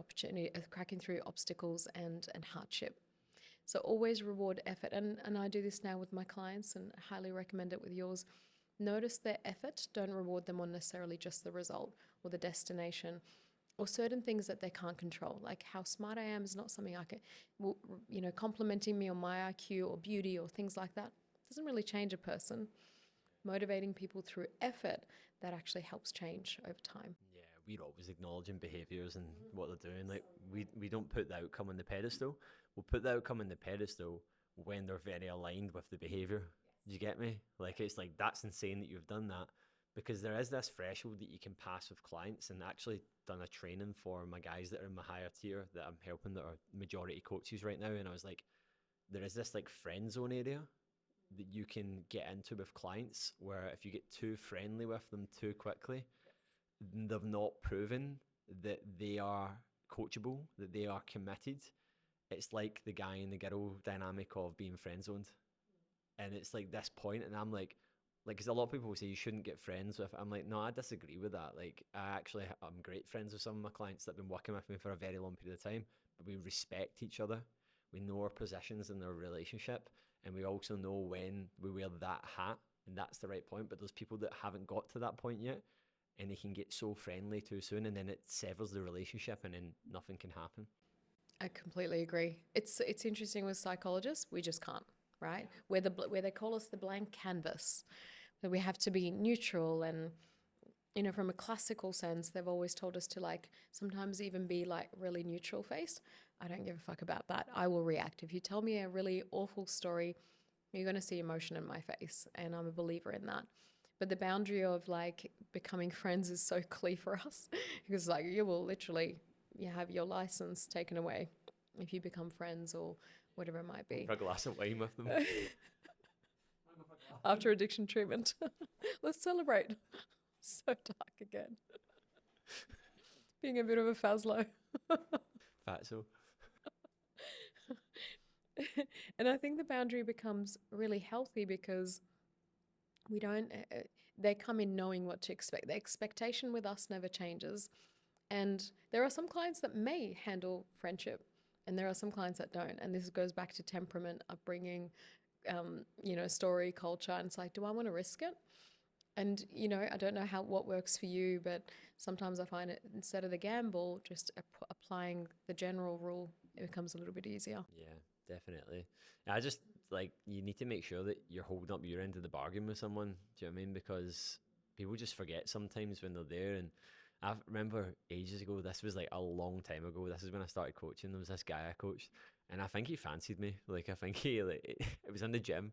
obstacles and hardship. So always reward effort. And I do this now with my clients and highly recommend it with yours. Notice their effort. Don't reward them on necessarily just the result or the destination or certain things that they can't control. Like how smart I am is not something I can, complimenting me on my IQ or beauty or things like that doesn't really change a person. Motivating people through effort, that actually helps change over time. Yeah, we're always acknowledging behaviours and what they're doing. Like we don't put the outcome on the pedestal. We'll put the outcome on the pedestal when they're very aligned with the behaviour. Do you get me? Like, it's like, that's insane that you've done that, because there is this threshold that you can pass with clients. And actually done a training for my guys that are in my higher tier that I'm helping, that are majority coaches right now. And I was like, there is this like friend zone area that you can get into with clients, where if you get too friendly with them too quickly, they've not proven that they are coachable, that they are committed. It's like the guy and the girl dynamic of being friend zoned. And it's like this point, and I'm like, because a lot of people will say you shouldn't get friends with. I'm like, no, I disagree with that. Like, I'm great friends with some of my clients that have been working with me for a very long period of time, but we respect each other. We know our positions in their relationship, and we also know when we wear that hat, and that's the right point. But there's people that haven't got to that point yet, and they can get so friendly too soon, and then it severs the relationship, and then nothing can happen. I completely agree. It's interesting with psychologists, we just can't, right? Where they call us the blank canvas, where we have to be neutral. And from a classical sense, they've always told us to like sometimes even be like really neutral faced. I don't give a fuck about that. I will react. If you tell me a really awful story, you're going to see emotion in my face, and I'm a believer in that. But the boundary of like becoming friends is so clear for us, because like you will literally, you have your license taken away if you become friends or whatever it might be. For a glass of wine with them. After addiction treatment. Let's celebrate. So dark again. Being a bit of a Fazlo. Fatso. And I think the boundary becomes really healthy because we don't, they come in knowing what to expect. The expectation with us never changes. And there are some clients that may handle friendship, and there are some clients that don't. And this goes back to temperament, upbringing, story, culture. And it's like, do I want to risk it? And, I don't know what works for you, but sometimes I find it, instead of the gamble, just applying the general rule, it becomes a little bit easier. Yeah, definitely. I just, you need to make sure that you're holding up your end of the bargain with someone. Do you know what I mean? Because people just forget sometimes when they're there. And I remember ages ago, this was like a long time ago, this is when I started coaching. There was this guy I coached, and I think he fancied me. I think he, it was in the gym.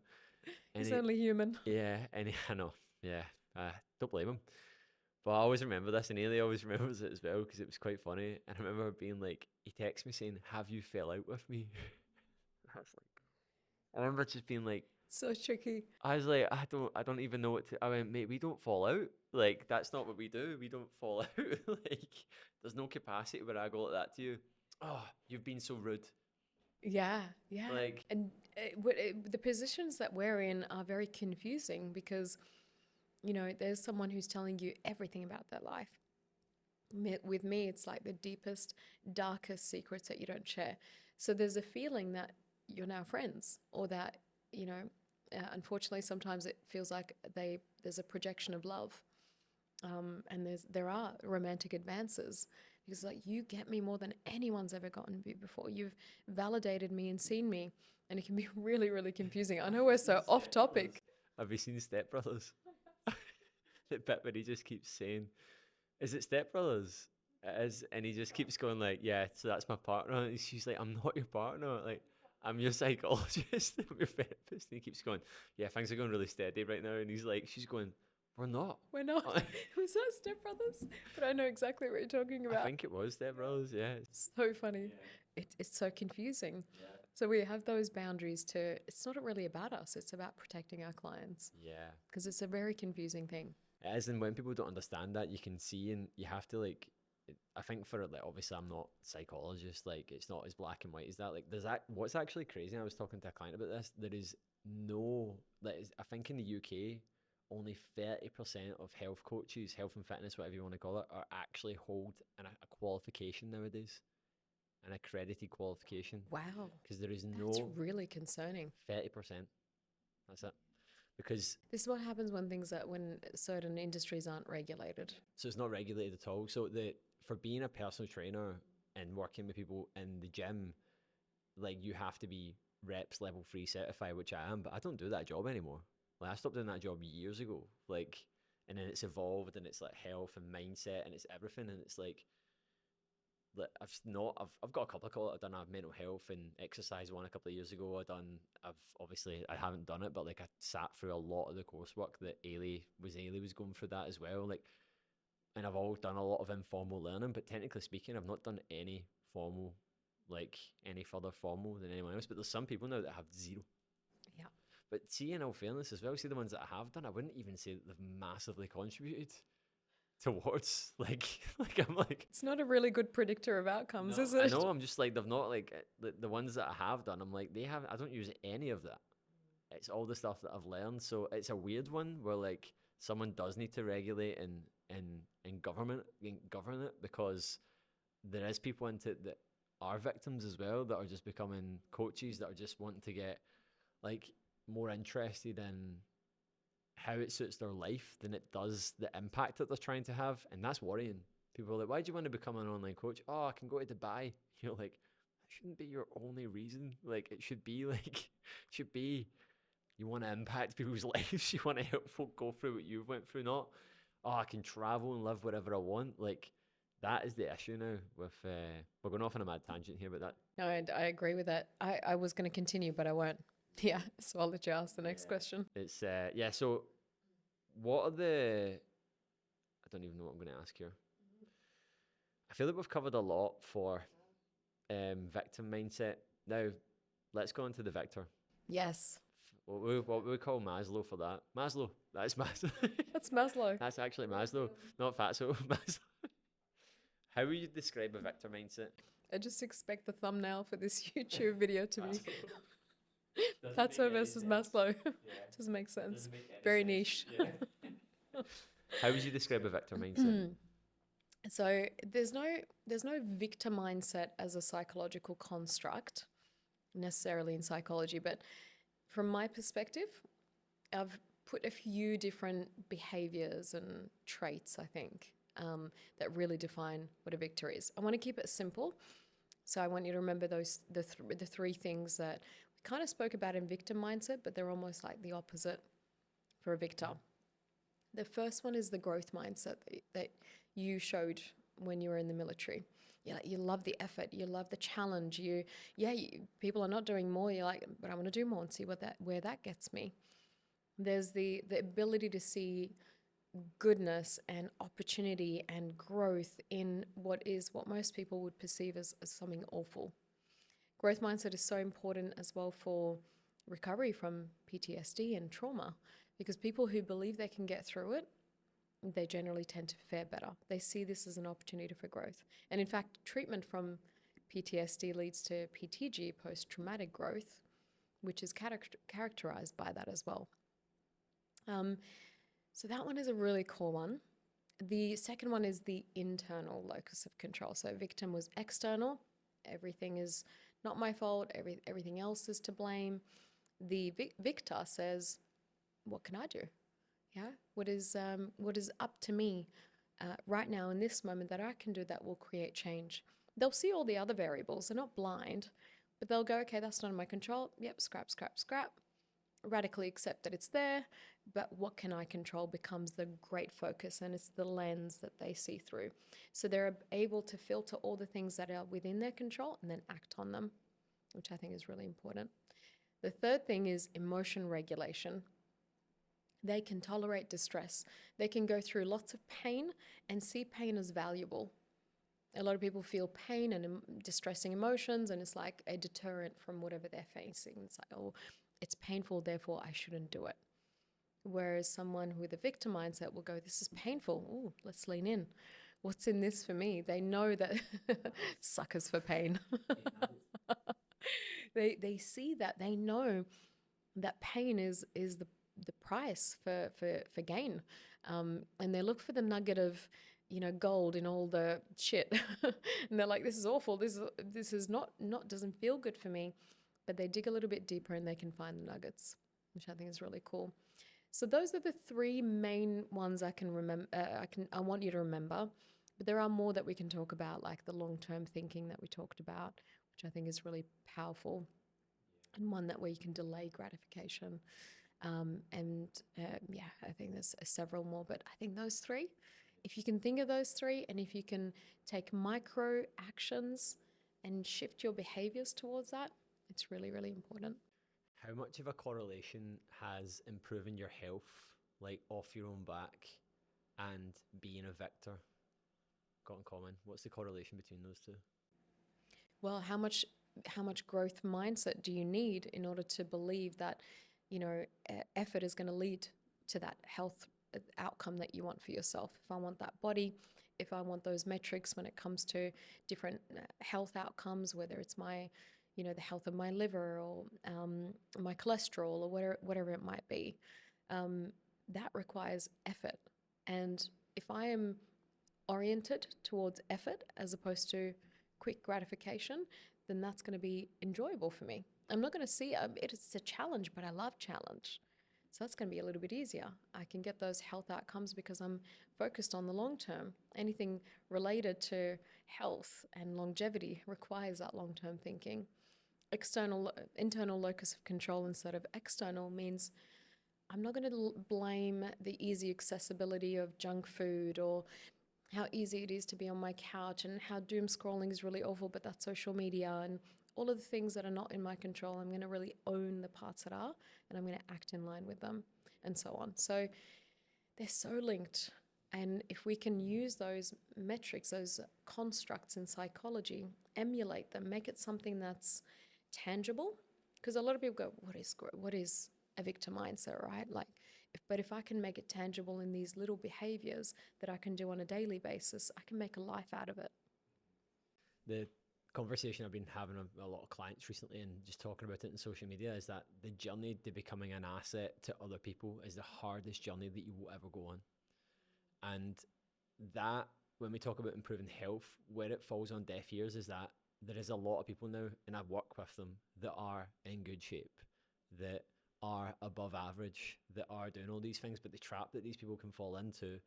He's only human. Yeah, and I know, yeah, Don't blame him. But I always remember this, and Ailey always remembers it as well because it was quite funny. And I remember being like, he texted me saying, "Have you fell out with me?" I was like, I remember just being like, So tricky. I was like, I don't even know what to. I went, mate, we don't fall out. Like that's not what we do. We don't fall out. Like there's no capacity where I go like that to you. Oh, you've been so rude. Yeah, yeah. Like, And the positions that we're in are very confusing because, there's someone who's telling you everything about their life. With me, it's like the deepest, darkest secrets that you don't share. So there's a feeling that you're now friends, or that, unfortunately, sometimes it feels like there's a projection of love, and there are romantic advances because like you get me more than anyone's ever gotten me before. You've validated me and seen me, and it can be really, really confusing. I know we're so off topic. have you seen Step Brothers? The bit where he just keeps saying, "Is it Step Brothers?" It is, and he just keeps going like, "Yeah, so that's my partner." And she's like, "I'm not your partner. Like, I'm your psychologist. I'm your therapist." And he keeps going, "Yeah, things are going really steady right now." And he's like, she's going, "We're not." We're not. Was that Step Brothers? But I know exactly what you're talking I about. think it was Step Brothers. Yeah. So funny. It's so confusing. So we have those boundaries to, it's not really about us, it's about protecting our clients Yeah. because it's a very confusing thing. It is, and when people don't understand that, you can see, and you have to like. I think for like, obviously, I'm not a psychologist. Like, it's not as black and white as that. Like, there's that. What's actually crazy? I was talking to a client about this. There is no. I think in the UK, only 30% of health coaches, health and fitness, whatever you want to call it, are actually hold a qualification nowadays, an accredited qualification. Wow. Because there is That's no really concerning. 30%. That's it. Because This is what happens when certain industries aren't regulated. so it's not regulated at all. So for being a personal trainer and working with people in the gym, like you have to be reps level 3 certified, which I am, but I don't do that job anymore. Like I stopped doing that job years ago. Like, and then it's evolved, and it's like health and mindset, and it's everything, and it's like I've got a couple of calls. I've done a mental health and exercise one a couple of years ago. I haven't done it, but like I sat through a lot of the coursework that Ailey was going through that as well. Like, and I've all done a lot of informal learning, but technically speaking, I've not done any formal, like any further formal than anyone else. But there's some people now that have zero. Yeah. But see, in all fairness as well, see the ones that I have done, I wouldn't even say that they've massively contributed towards like I'm like It's not a really good predictor of outcomes, no, is it? I know. I'm just like they've not like the ones that I have done. I'm like they have. I don't use any of that. It's all the stuff that I've learned. So it's a weird one where like someone does need to regulate and govern it because there is people into it that are victims as well that are just becoming coaches that are just wanting to get like more interested in how it suits their life than it does the impact that they're trying to have, and that's worrying. People are like, "Why do you want to become an online coach?" "Oh, I can go to Dubai." You're like, that shouldn't be your only reason. Like, it should be you want to impact people's lives. You want to help folk go through what you've went through. Not, "Oh, I can travel and live whatever I want." Like, that is the issue now. With we're going off on a mad tangent here, but that No, I agree with that. I was going to continue, but I won't. Yeah, so I'll let you ask the next question. it's yeah. So, what are the? I don't even know what I'm going to ask here. I feel like we've covered a lot for victim mindset. Now, let's go into the victor. Yes, What we call Maslow for that. Maslow. That's Maslow. that's Maslow. That's actually Maslow, not Fatso. Maslow. How would you describe a victor mindset? I just expect the thumbnail for this YouTube video to be Doesn't Fatso make any versus sense. Maslow. Yeah. Doesn't make sense. Doesn't make any Very sense. niche. Yeah. How would you describe a victor mindset? So there's no victim mindset as a psychological construct necessarily in psychology, but from my perspective, I've put a few different behaviors and traits, I think, that really define what a victor is. I want to keep it simple. So I want you to remember the three things that we kind of spoke about in victim mindset, but they're almost like the opposite for a victor. The first one is the growth mindset that you showed when you were in the military. You love the effort, you love the challenge. People are not doing more. You're like, but I want to do more and see where that gets me. There's the ability to see goodness and opportunity and growth in what most people would perceive as something awful. Growth mindset is so important as well for recovery from PTSD and trauma, because people who believe they can get through it, they generally tend to fare better. They see this as an opportunity for growth. And in fact, treatment from PTSD leads to PTG, post-traumatic growth, which is characterized by that as well. So that one is a really cool one. The second one is the internal locus of control. So victim was external. Everything is not my fault. Everything else is to blame. The victor says, what can I do? Yeah, what is up to me right now in this moment that I can do that will create change? They'll see all the other variables. They're not blind, but they'll go, okay, that's not in my control. Yep, scrap, scrap, scrap. Radically accept that it's there, but what can I control becomes the great focus, and it's the lens that they see through. So they're able to filter all the things that are within their control and then act on them, which I think is really important. The third thing is emotion regulation. They can tolerate distress. They can go through lots of pain and see pain as valuable. A lot of people feel pain and distressing emotions, and it's like a deterrent from whatever they're facing. It's like, oh, it's painful, therefore I shouldn't do it. Whereas someone with a victim mindset will go, this is painful. Oh, let's lean in. What's in this for me? They know that suckers for pain. They see that. They know that pain is the price for gain. And they look for the nugget of, gold in all the shit. And they're like, this is awful. This is not doesn't feel good for me. But they dig a little bit deeper and they can find the nuggets, which I think is really cool. So those are the three main ones I can remember. I want you to remember, but there are more that we can talk about, like the long-term thinking that we talked about, which I think is really powerful, and one that where you can delay gratification. I think there's several more, but I think those three, if you can think of those three, and if you can take micro actions and shift your behaviors towards that, it's really, really important. How much of a correlation has improving your health, like off your own back, and being a victor got in common? What's the correlation between those two? Well, how much growth mindset do you need in order to believe that, effort is going to lead to that health outcome that you want for yourself? If I want that body, if I want those metrics when it comes to different health outcomes, whether it's my the health of my liver or my cholesterol or whatever it might be, that requires effort. And if I am oriented towards effort as opposed to quick gratification, then that's going to be enjoyable for me. I'm not going to see it's a challenge, but I love challenge. So that's going to be a little bit easier. I can get those health outcomes because I'm focused on the long term. Anything related to health and longevity requires that long-term thinking. Internal locus of control instead of external means I'm not going to blame the easy accessibility of junk food or how easy it is to be on my couch and how doom scrolling is really awful, but that's social media and all of the things that are not in my control. I'm going to really own the parts that are, and I'm going to act in line with them, and so on. So they're so linked. And if we can use those metrics, those constructs in psychology, emulate them, make it something that's tangible, because a lot of people go, what is a victim mindset, right? But if I can make it tangible in these little behaviors that I can do on a daily basis, I can make a life out of it. The conversation I've been having with a lot of clients recently and just talking about it in social media is that the journey to becoming an asset to other people is the hardest journey that you will ever go on. And that, when we talk about improving health, where it falls on deaf ears is that there is a lot of people now, and I work with them, that are in good shape, that are above average, that are doing all these things. But the trap that these people can fall into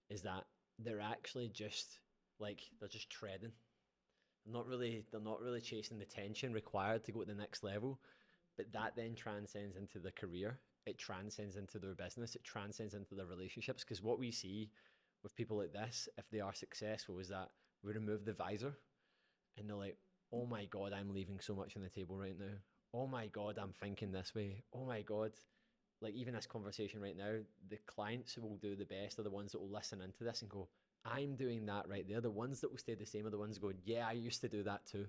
is that they're actually just they're just treading. They're not really chasing the tension required to go to the next level. But that then transcends into the career. It transcends into their business. It transcends into their relationships. Because what we see with people like this, if they are successful, is that we remove the visor and they're like, oh my God, I'm leaving so much on the table right now. Oh my God, I'm thinking this way. Oh my God, like even this conversation right now, the clients who will do the best are the ones that will listen into this and go, I'm doing that right there. The ones that will stay the same are the ones going, yeah, I used to do that too.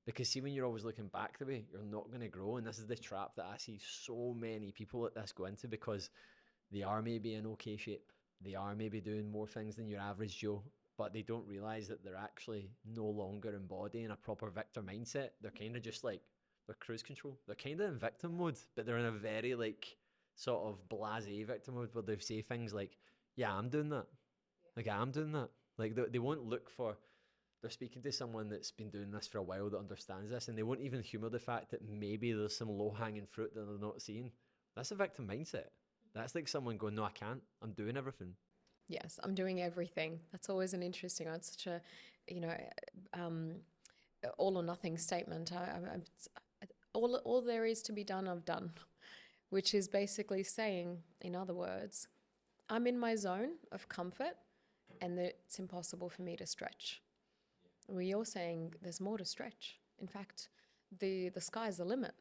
Because see, when you're always looking back the way, you're not going to grow. And this is the trap that I see so many people at this go into, because they are maybe in okay shape. They are maybe doing more things than your average Joe, but they don't realize that they're actually no longer embodying a proper victor mindset. They're kind of just like, they're cruise control. They're kind of in victim mode, but they're in a very like sort of blasé victim mode where they say things like, yeah, I'm doing that. Like, I'm doing that. Like, they won't look for, they're speaking to someone that's been doing this for a while that understands this, and they won't even humor the fact that maybe there's some low-hanging fruit that they're not seeing. That's a victim mindset. That's like someone going, no, I can't. I'm doing everything. Yes, I'm doing everything. That's always an interesting one. It's such a, you know, um, all or nothing statement. All there is to be done, I've done, which is basically saying, in other words, I'm in my zone of comfort and that it's impossible for me to stretch. Well, you're saying there's more to stretch. In fact, the sky's the limit.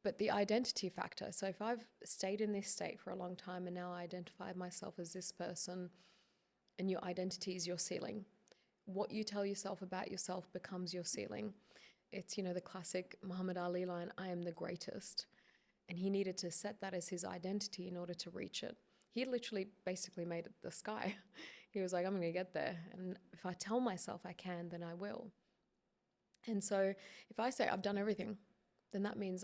But the identity factor, so if I've stayed in this state for a long time and now I identify myself as this person, and your identity is your ceiling, what you tell yourself about yourself becomes your ceiling. It's, the classic Muhammad Ali line, I am the greatest. And he needed to set that as his identity in order to reach it. He literally basically made it the sky. He was like, I'm going to get there. And if I tell myself I can, then I will. And so if I say I've done everything, then that means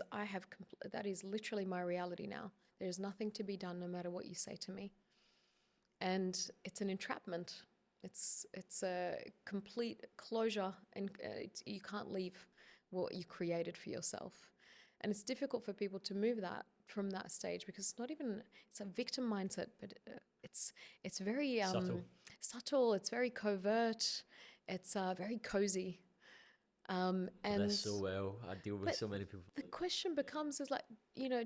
that is literally my reality now. There's nothing to be done no matter what you say to me. And it's an entrapment. It's a complete closure, and you can't leave what you created for yourself. And it's difficult for people to move that from that stage, because it's a victim mindset, but it's very subtle, it's very covert, it's very cozy. And this so well. I deal with so many people. The question becomes is like,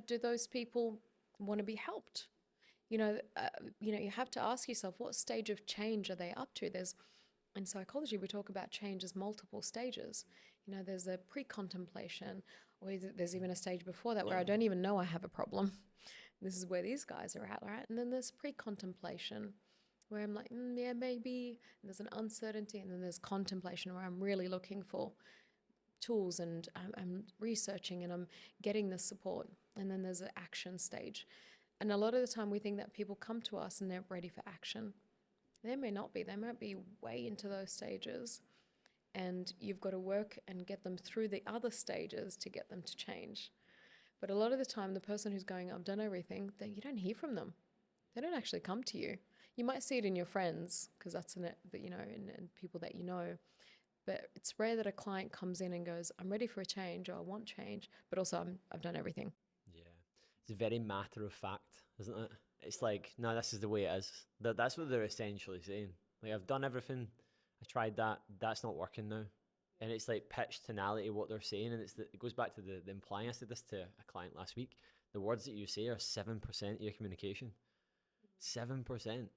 do those people want to be helped? You have to ask yourself, what stage of change are they up to? In psychology, we talk about change as multiple stages. There's a pre-contemplation, or there's even a stage before that where I don't even know I have a problem. This is where these guys are at, right? And then there's pre-contemplation, where I'm like, yeah, maybe. And there's an uncertainty, and then there's contemplation, where I'm really looking for tools, and I'm researching, and I'm getting the support. And then there's an action stage. And a lot of the time we think that people come to us and they're ready for action. They may not be. They might be way into those stages. And you've got to work and get them through the other stages to get them to change. But a lot of the time, the person who's going, I've done everything, you don't hear from them. They don't actually come to you. You might see it in your friends, because that's in people that you know. But it's rare that a client comes in and goes, I'm ready for a change, or I want change, but also I've done everything. Yeah. It's very matter of fact, isn't it? It's like, no, this is the way it is. That's what they're essentially saying. Like, I've done everything. I tried that. That's not working now. And it's like pitch tonality, what they're saying. And it goes back to the implying. I said this to a client last week. The words that you say are 7% of your communication. 7%.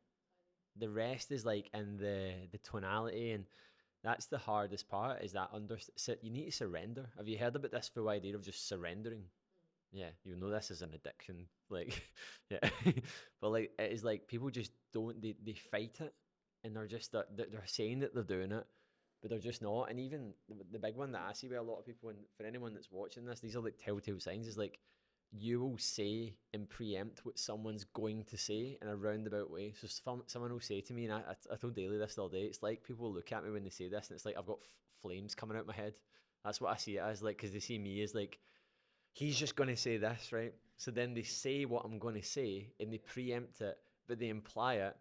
The rest is like in the tonality, and that's the hardest part, is that you need to surrender. Have you heard about this full idea of just surrendering? Yeah, you know this is an addiction. Like, yeah. But like, it is like people just don't, they fight it, and they're saying that they're doing it, but they're just not. And even the big one that I see with a lot of people, and for anyone that's watching this, these are like telltale signs, is like, you will say and preempt what someone's going to say in a roundabout way. So someone will say to me, and I told Daly this all day, it's like people look at me when they say this, and it's like I've got flames coming out my head. That's what I see it as, like, because they see me as like, he's just going to say this, right? So then they say what I'm going to say, and they preempt it, but they imply it.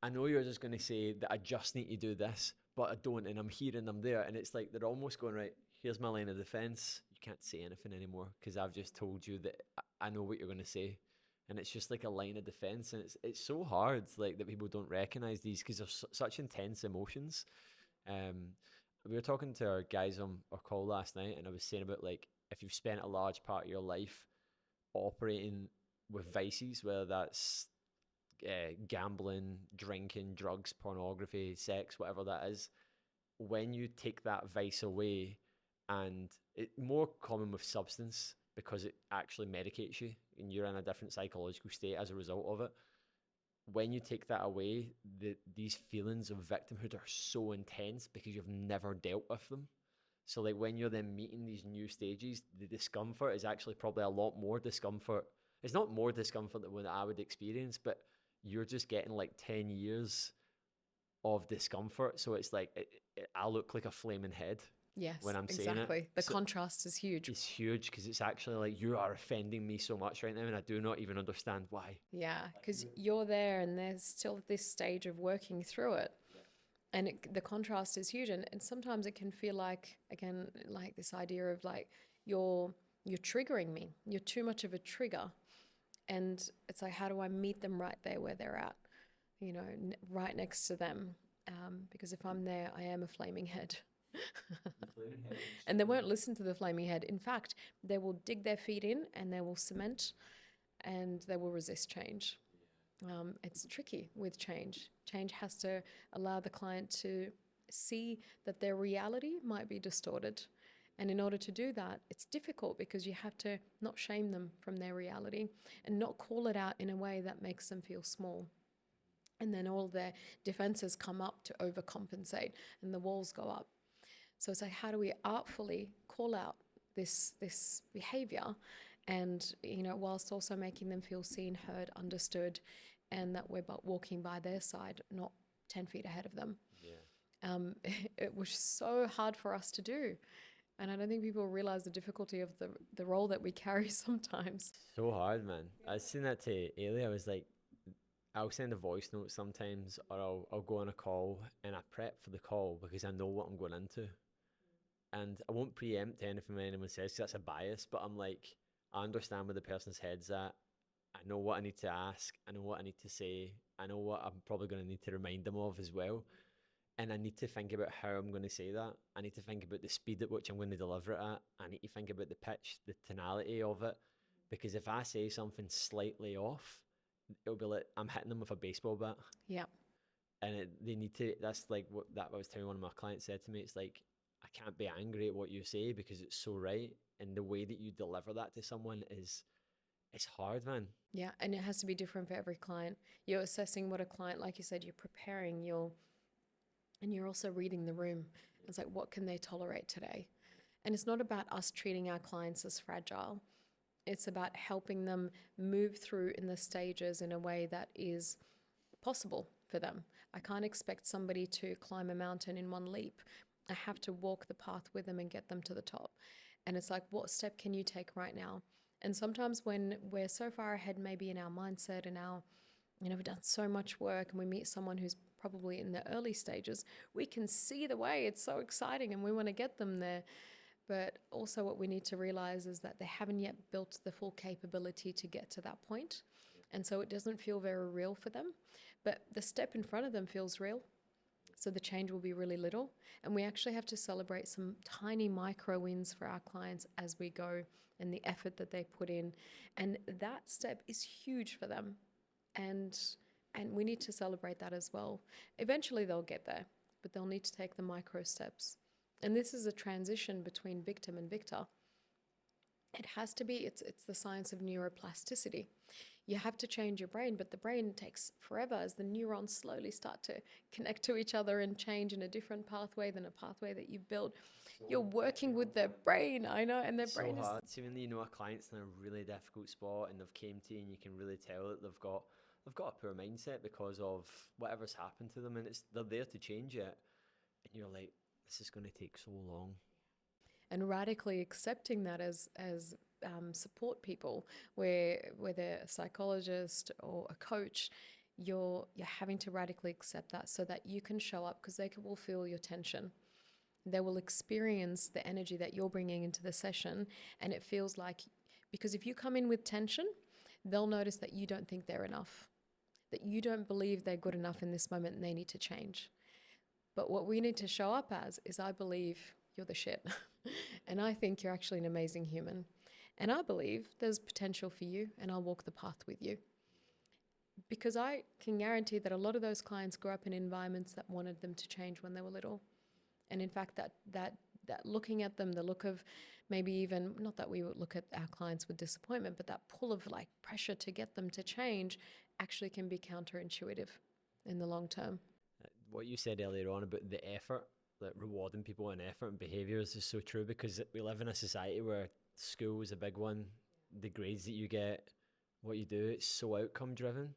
I know you're just going to say that I just need to do this, but I don't, and I'm here and I'm there. And it's like they're almost going, right, here's my line of defense. You can't say anything anymore because I've just told you that I know what you're going to say. And it's just like a line of defense. And it's so hard, like, that people don't recognize these, because they're such intense emotions. We were talking to our guys on our call last night, and I was saying about, like, if you've spent a large part of your life operating with vices, whether that's gambling, drinking, drugs, pornography, sex, whatever that is, when you take that vice away, and it's more common with substance, because it actually medicates you and you're in a different psychological state as a result of it. When you take that away, these feelings of victimhood are so intense because you've never dealt with them. So like when you're then meeting these new stages, the discomfort is actually probably a lot more discomfort. It's not more discomfort than what I would experience, but you're just getting like 10 years of discomfort. So it's like, I look like a flaming head Yes, when I'm saying it. exactly. The So contrast is huge. it's huge because it's actually like, you are offending me so much right now and I do not even understand why. Yeah, because you're there and there's still this stage of working through it. And the contrast is huge. And sometimes it can feel like, again, like this idea of like, you're triggering me. You're too much of a trigger. And it's like, how do I meet them right there where they're at? You know, right next to them. Because if I'm there, I am a flaming head. And they won't listen to the flaming head. In fact, they will dig their feet in and they will cement and they will resist change. It's tricky with change. Change has to allow the client to see that their reality might be distorted. And in order to do that, it's difficult because you have to not shame them from their reality and not call it out in a way that makes them feel small. And then all their defenses come up to overcompensate and the walls go up. So it's like, how do we artfully call out this behavior and, you know, whilst also making them feel seen, heard, understood, and that we're walking by their side, not 10 feet ahead of them. Yeah. It was so hard for us to do. And I don't think people realize the difficulty of the role that we carry sometimes. So hard, man. I was saying that to Ailey. I was like, I'll send a voice note sometimes, or I'll go on a call and I prep for the call because I know what I'm going into. And I won't preempt anything when anyone says, 'cause that's a bias, but I'm like, I understand where the person's head's at. I know what I need to ask. I know what I need to say. I know what I'm probably going to need to remind them of as well. And I need to think about how I'm going to say that. I need to think about the speed at which I'm going to deliver it at. I need to think about the pitch, the tonality of it. Because if I say something slightly off, it'll be like I'm hitting them with a baseball bat. Yeah. And they need to, that's like what I was telling one of my clients said to me. It's like, I can't be angry at what you say because it's so right. And the way that you deliver that to someone it's hard, man. Yeah. And it has to be different for every client. You're assessing what a client, like you said, you're preparing, and you're also reading the room. It's like, what can they tolerate today? And it's not about us treating our clients as fragile. It's about helping them move through in the stages in a way that is possible for them. I can't expect somebody to climb a mountain in one leap. I have to walk the path with them and get them to the top. And it's like, what step can you take right now? And sometimes when we're so far ahead, maybe in our mindset and our, we've done so much work and we meet someone who's probably in the early stages, we can see the way. It's so exciting and we want to get them there. But also what we need to realize is that they haven't yet built the full capability to get to that point. And so it doesn't feel very real for them. But the step in front of them feels real. So the change will be really little. And we actually have to celebrate some tiny micro wins for our clients as we go and the effort that they put in. And that step is huge for them. And we need to celebrate that as well. Eventually they'll get there, but they'll need to take the micro steps. And this is a transition between victim and victor. It has to be, it's the science of neuroplasticity. You have to change your brain, but the brain takes forever as the neurons slowly start to connect to each other and change in a different pathway than a pathway that you built. You're working with their brain, I know, and their brain is... So hard. See, when a client's in a really difficult spot and they've came to you and you can really tell that they've got a poor mindset because of whatever's happened to them, and they're there to change it. And you're like, this is going to take so long. And radically accepting that as support people, where whether a psychologist or a coach, you're having to radically accept that so that you can show up, because they will feel your tension. They will experience the energy that you're bringing into the session, and it feels like, because if you come in with tension, they'll notice that you don't think they're enough, that you don't believe they're good enough in this moment and they need to change. But what we need to show up as is, I believe you're the shit. And I think you're actually an amazing human. And I believe there's potential for you, and I'll walk the path with you. Because I can guarantee that a lot of those clients grew up in environments that wanted them to change when they were little. And in fact, that that looking at them, the look of maybe even, not that we would look at our clients with disappointment, but that pull of like pressure to get them to change actually can be counterintuitive in the long term. What you said earlier on about the effort, like rewarding people on effort and behaviors, is so true, because we live in a society where school is a big one. The grades that you get, what you do, it's so outcome driven.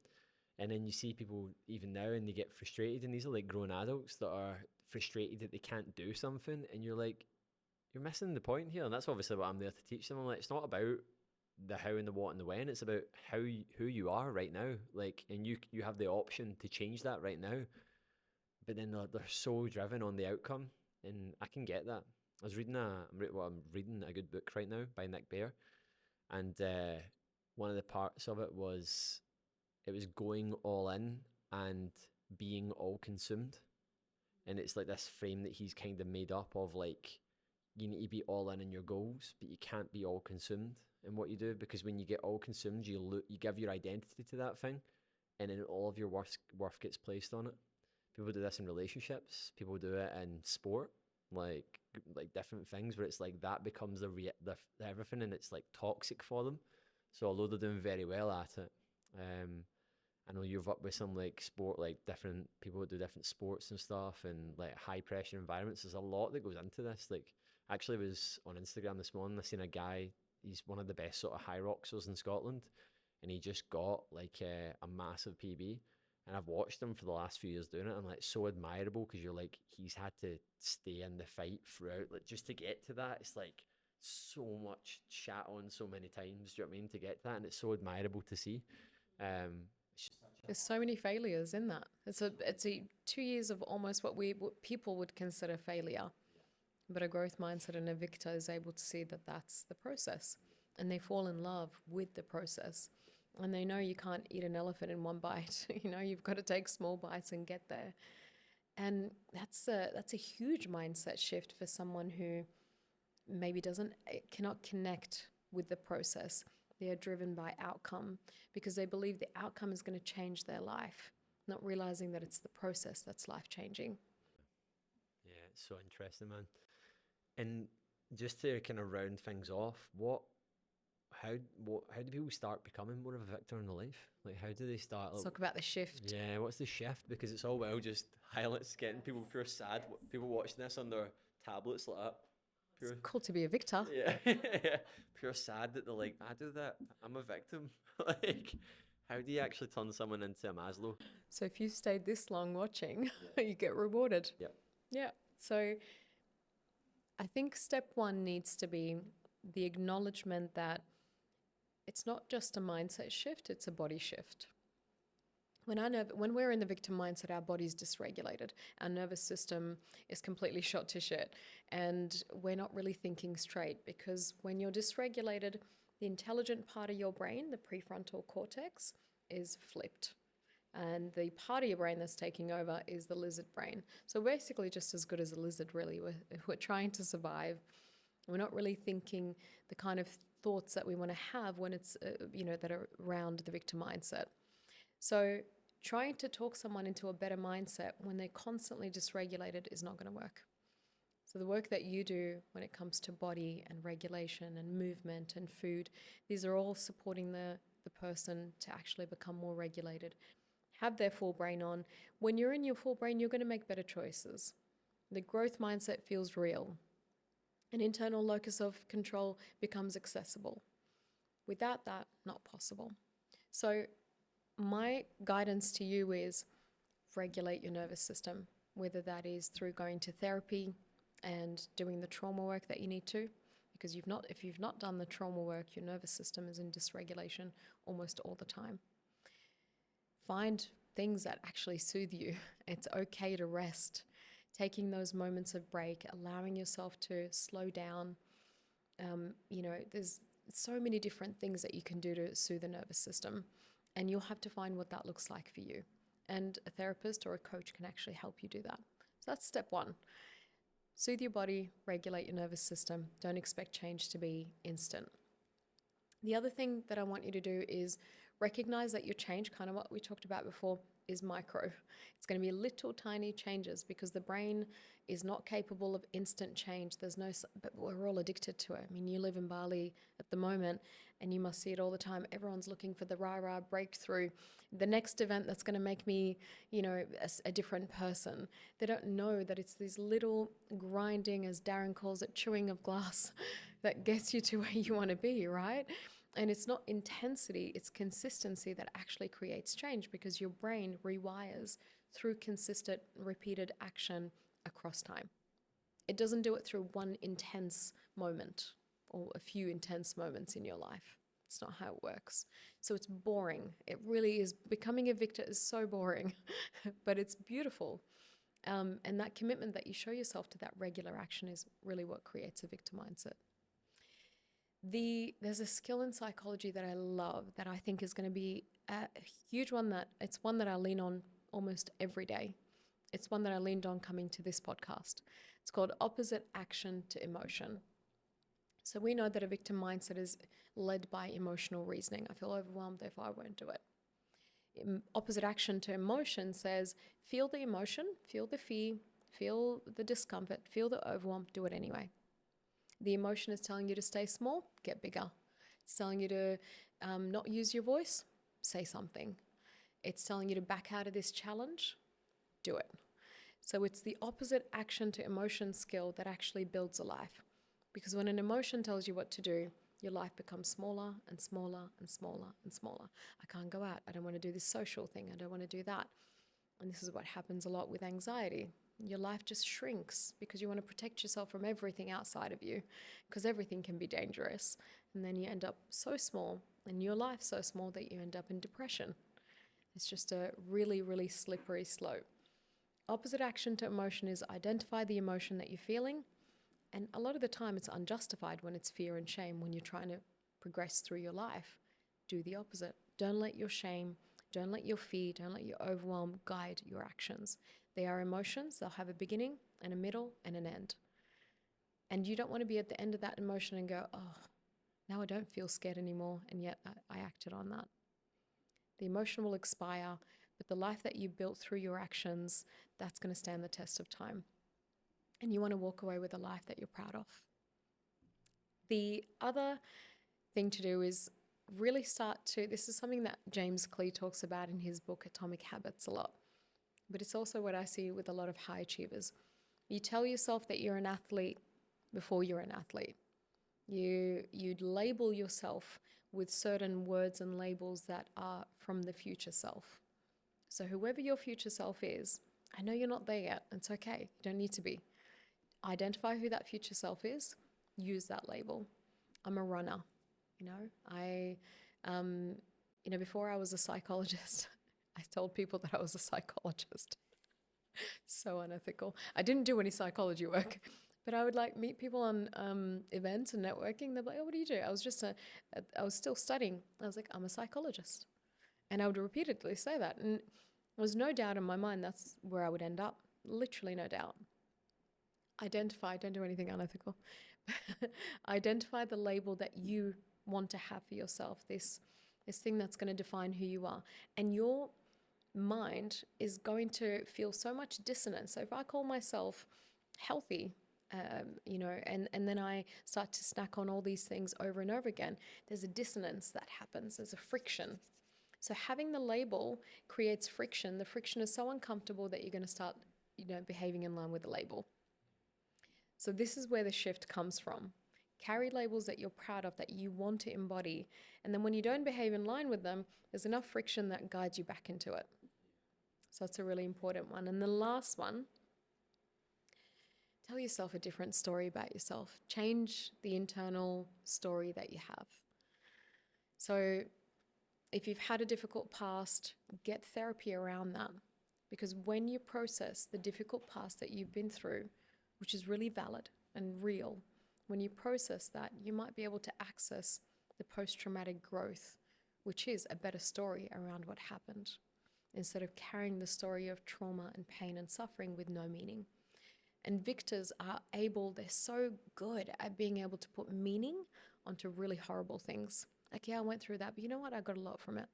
And then you see people even now and they get frustrated, and these are like grown adults that are frustrated that they can't do something, and you're like, you're missing the point here. And that's obviously what I'm there to teach them. I'm like, it's not about the how and the what and the when, it's about who you are right now. Like, and you have the option to change that right now. But then they're so driven on the outcome, and I can get that. I was reading I'm reading a good book right now by Nick Bear, and one of the parts of it was going all in and being all consumed. And it's like this frame that he's kind of made up of, like, you need to be all in your goals, but you can't be all consumed in what you do, because when you get all consumed, you give your identity to that thing, and then all of your worth gets placed on it. People do this in relationships. People do it in sport, like different things where it's like that becomes the everything, and it's like toxic for them. So although they're doing very well at it, I know you've up with some like sport, like different people who do different sports and stuff, and like high pressure environments. There's a lot that goes into this. Like, actually was on Instagram this morning, I seen a guy, he's one of the best sort of high rockers in Scotland, and he just got like a massive PB. And I've watched him for the last few years doing it. I'm like, so admirable, because you're like, he's had to stay in the fight throughout, like just to get to that. It's like so much chat on so many times, do you know what I mean, to get to that, and it's so admirable to see. There's so many failures in that. It's a 2 years of almost what people would consider failure. But a growth mindset and a victor is able to see that that's the process, and they fall in love with the process. And they know you can't eat an elephant in one bite. You've got to take small bites and get there. And that's a huge mindset shift for someone who maybe cannot connect with the process. They are driven by outcome because they believe the outcome is going to change their life, not realizing that it's the process that's life-changing. Yeah, it's so interesting, man. And just to kind of round things off, how do people start becoming more of a victor in their life? Like, how do they start? Let's talk about the shift. Yeah, what's the shift? Because it's all well just highlights, getting people pure sad. People watching this on their tablets like that. Pure, it's cool to be a victor. Yeah, yeah. Pure sad that they're like, I do that. I'm a victim. Like, how do you actually turn someone into a Maslow? So if you stayed this long watching, you get rewarded. Yeah. Yeah. So I think step one needs to be the acknowledgement that it's not just a mindset shift, it's a body shift. When we're in the victim mindset, our body's dysregulated. Our nervous system is completely shot to shit. And we're not really thinking straight, because when you're dysregulated, the intelligent part of your brain, the prefrontal cortex, is flipped. And the part of your brain that's taking over is the lizard brain. So basically just as good as a lizard, really. We're trying to survive. We're not really thinking the kind of thoughts that we want to have when it's, that are around the victim mindset. So trying to talk someone into a better mindset when they're constantly dysregulated is not going to work. So the work that you do when it comes to body and regulation and movement and food, these are all supporting the person to actually become more regulated, have their full brain on. When you're in your full brain, you're going to make better choices. The growth mindset feels real. An internal locus of control becomes accessible. Without that, not possible. So my guidance to you is regulate your nervous system, whether that is through going to therapy and doing the trauma work that you need to, because if you've not done the trauma work, your nervous system is in dysregulation almost all the time. Find things that actually soothe you. It's okay to rest. Taking those moments of break, allowing yourself to slow down. There's so many different things that you can do to soothe the nervous system, and you'll have to find what that looks like for you. And a therapist or a coach can actually help you do that. So that's step one. Soothe your body, regulate your nervous system. Don't expect change to be instant. The other thing that I want you to do is recognize that your change, kind of what we talked about before, is micro. It's going to be little tiny changes because the brain is not capable of instant change. But we're all addicted to it. I mean, you live in Bali at the moment and you must see it all the time. Everyone's looking for the rah-rah breakthrough, the next event that's going to make me, a different person. They don't know that it's this little grinding, as Darren calls it, chewing of glass that gets you to where you want to be, right? And it's not intensity, it's consistency that actually creates change because your brain rewires through consistent, repeated action across time. It doesn't do it through one intense moment or a few intense moments in your life. It's not how it works. So it's boring. It really is. Becoming a victor is so boring, but it's beautiful. And that commitment that you show yourself to that regular action is really what creates a victor mindset. There's a skill in psychology that I love that I think is going to be a huge one, it's one that I lean on almost every day. It's one that I leaned on coming to this podcast. It's called opposite action to emotion. So we know that a victim mindset is led by emotional reasoning. I feel overwhelmed, therefore I won't do it. Opposite action to emotion says, feel the emotion, feel the fear, feel the discomfort, feel the overwhelm, do it anyway. The emotion is telling you to stay small, get bigger. It's telling you to not use your voice, say something. It's telling you to back out of this challenge, do it. So it's the opposite action to emotion skill that actually builds a life. Because when an emotion tells you what to do, your life becomes smaller and smaller and smaller and smaller. I can't go out. I don't want to do this social thing. I don't want to do that. And this is what happens a lot with anxiety. Your life just shrinks because you want to protect yourself from everything outside of you, because everything can be dangerous. And then you end up so small, and your life so small that you end up in depression. It's just a really, really slippery slope. Opposite action to emotion is identify the emotion that you're feeling. And a lot of the time it's unjustified when it's fear and shame when you're trying to progress through your life. Do the opposite. Don't let your shame, don't let your fear, don't let your overwhelm guide your actions. They are emotions. They'll have a beginning and a middle and an end. And you don't want to be at the end of that emotion and go, oh, now I don't feel scared anymore, and yet I acted on that. The emotion will expire, but the life that you built through your actions, that's going to stand the test of time. And you want to walk away with a life that you're proud of. The other thing to do is really this is something that James Clear talks about in his book, Atomic Habits, a lot. But it's also what I see with a lot of high achievers. You tell yourself that you're an athlete before you're an athlete. You'd label yourself with certain words and labels that are from the future self. So whoever your future self is, I know you're not there yet. It's okay. You don't need to be. Identify who that future self is. Use that label. I'm a runner. Before I was a psychologist, I told people that I was a psychologist. So unethical. I didn't do any psychology work, but I would meet people on events and networking. They'd be like, oh, what do you do? I was still studying. I was like, I'm a psychologist. And I would repeatedly say that. And there was no doubt in my mind that's where I would end up. Literally no doubt. Identify, don't do anything unethical. Identify the label that you want to have for yourself, this thing that's going to define who you are. And your mind is going to feel so much dissonance. So if I call myself healthy, and then I start to snack on all these things over and over again, there's a dissonance that happens. There's a friction. So having the label creates friction. The friction is so uncomfortable that you're going to start, behaving in line with the label. So this is where the shift comes from. Carry labels that you're proud of, that you want to embody. And then when you don't behave in line with them, there's enough friction that guides you back into it. So that's a really important one. And the last one, tell yourself a different story about yourself. Change the internal story that you have. So if you've had a difficult past, get therapy around that. Because when you process the difficult past that you've been through, which is really valid and real, when you process that, you might be able to access the post-traumatic growth, which is a better story around what happened, instead of carrying the story of trauma and pain and suffering with no meaning. And victors they're so good at being able to put meaning onto really horrible things. Like, yeah, I went through that, but you know what? I got a lot from it.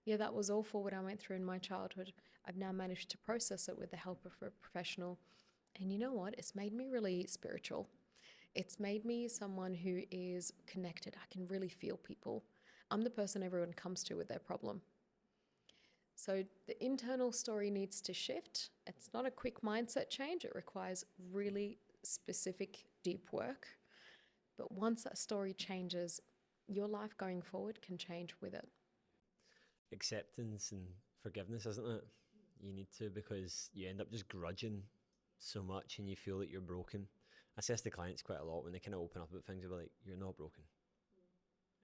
Yeah, that was awful what I went through in my childhood. I've now managed to process it with the help of a professional. And you know what? It's made me really spiritual. It's made me someone who is connected. I can really feel people. I'm the person everyone comes to with their problem. So the internal story needs to shift. It's not a quick mindset change, it requires really specific, deep work. But once that story changes, your life going forward can change with it. Acceptance and forgiveness, isn't it? You need to, because you end up just grudging so much and you feel that you're broken. I say this to clients quite a lot when they kind of open up about things. They're like, "You're not broken,"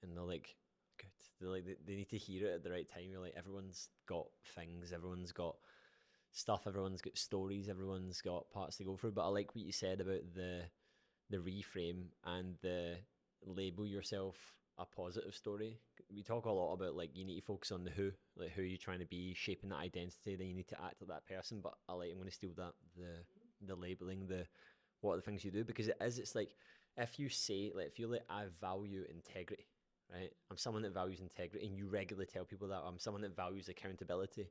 and they're like, "Good." They're like, they need to hear it at the right time. You're like, everyone's got things, everyone's got stuff, everyone's got stories, everyone's got parts to go through. But I like what you said about the reframe and the label yourself a positive story. We talk a lot about like you need to focus on the who, like who you're trying to be, shaping that identity. Then you need to act like that person. But I'm going to steal that the labeling, the what are the things you do, because it is. It's like if you say like if you're like I value integrity, right? I'm someone that values integrity, and you regularly tell people that I'm someone that values accountability.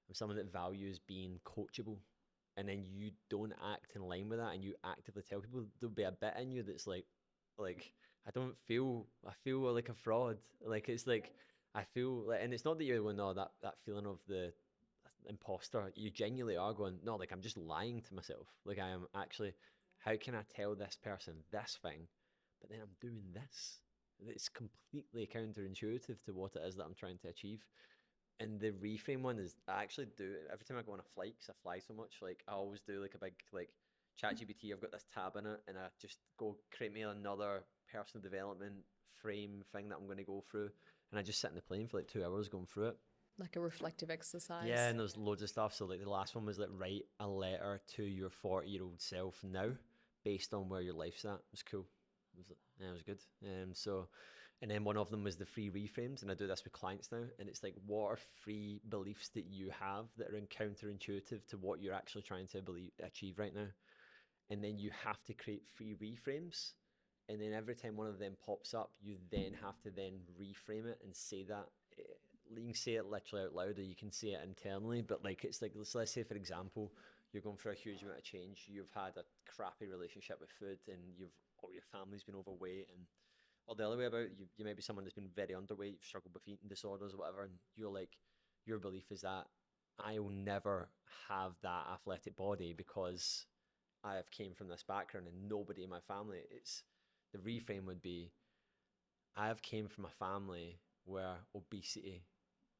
I'm someone that values being coachable, and then you don't act in line with that, and you actively tell people, there'll be a bit in you that's like I feel like a fraud. Like it's like I feel like, and it's not that you're going, no, that feeling of the imposter. You genuinely are going, no, like I'm just lying to myself. Like I am actually, how can I tell this person this thing, but then I'm doing this? It's completely counterintuitive to what it is that I'm trying to achieve. And the reframe one is I actually do every time I go on a flight, because I fly so much. Like I always do like a big like ChatGPT. I've got this tab in it, and I just go create me another personal development frame thing that I'm going to go through, and I just sit in the plane for like 2 hours going through it. Like a reflective exercise. Yeah, and there's loads of stuff. So like the last one was like write a letter to your 40-year-old self now, based on where your life's at. It was cool. It was good. So, and then one of them was the free reframes, and I do this with clients now. And it's like, what are free beliefs that you have that are counterintuitive to what you're actually trying to achieve right now? And then you have to create free reframes. And then every time one of them pops up, you then have to then reframe it and say that. You can say it literally out loud, or you can say it internally. But like, it's like, let's say for example, you're going through a huge amount of change. You've had a crappy relationship with food, and or your family's been overweight, and or the other way about, you might be someone that's been very underweight, you've struggled with eating disorders or whatever, and you're like, your belief is that I will never have that athletic body because I have came from this background and nobody in my family. It's the reframe would be, I have came from a family where obesity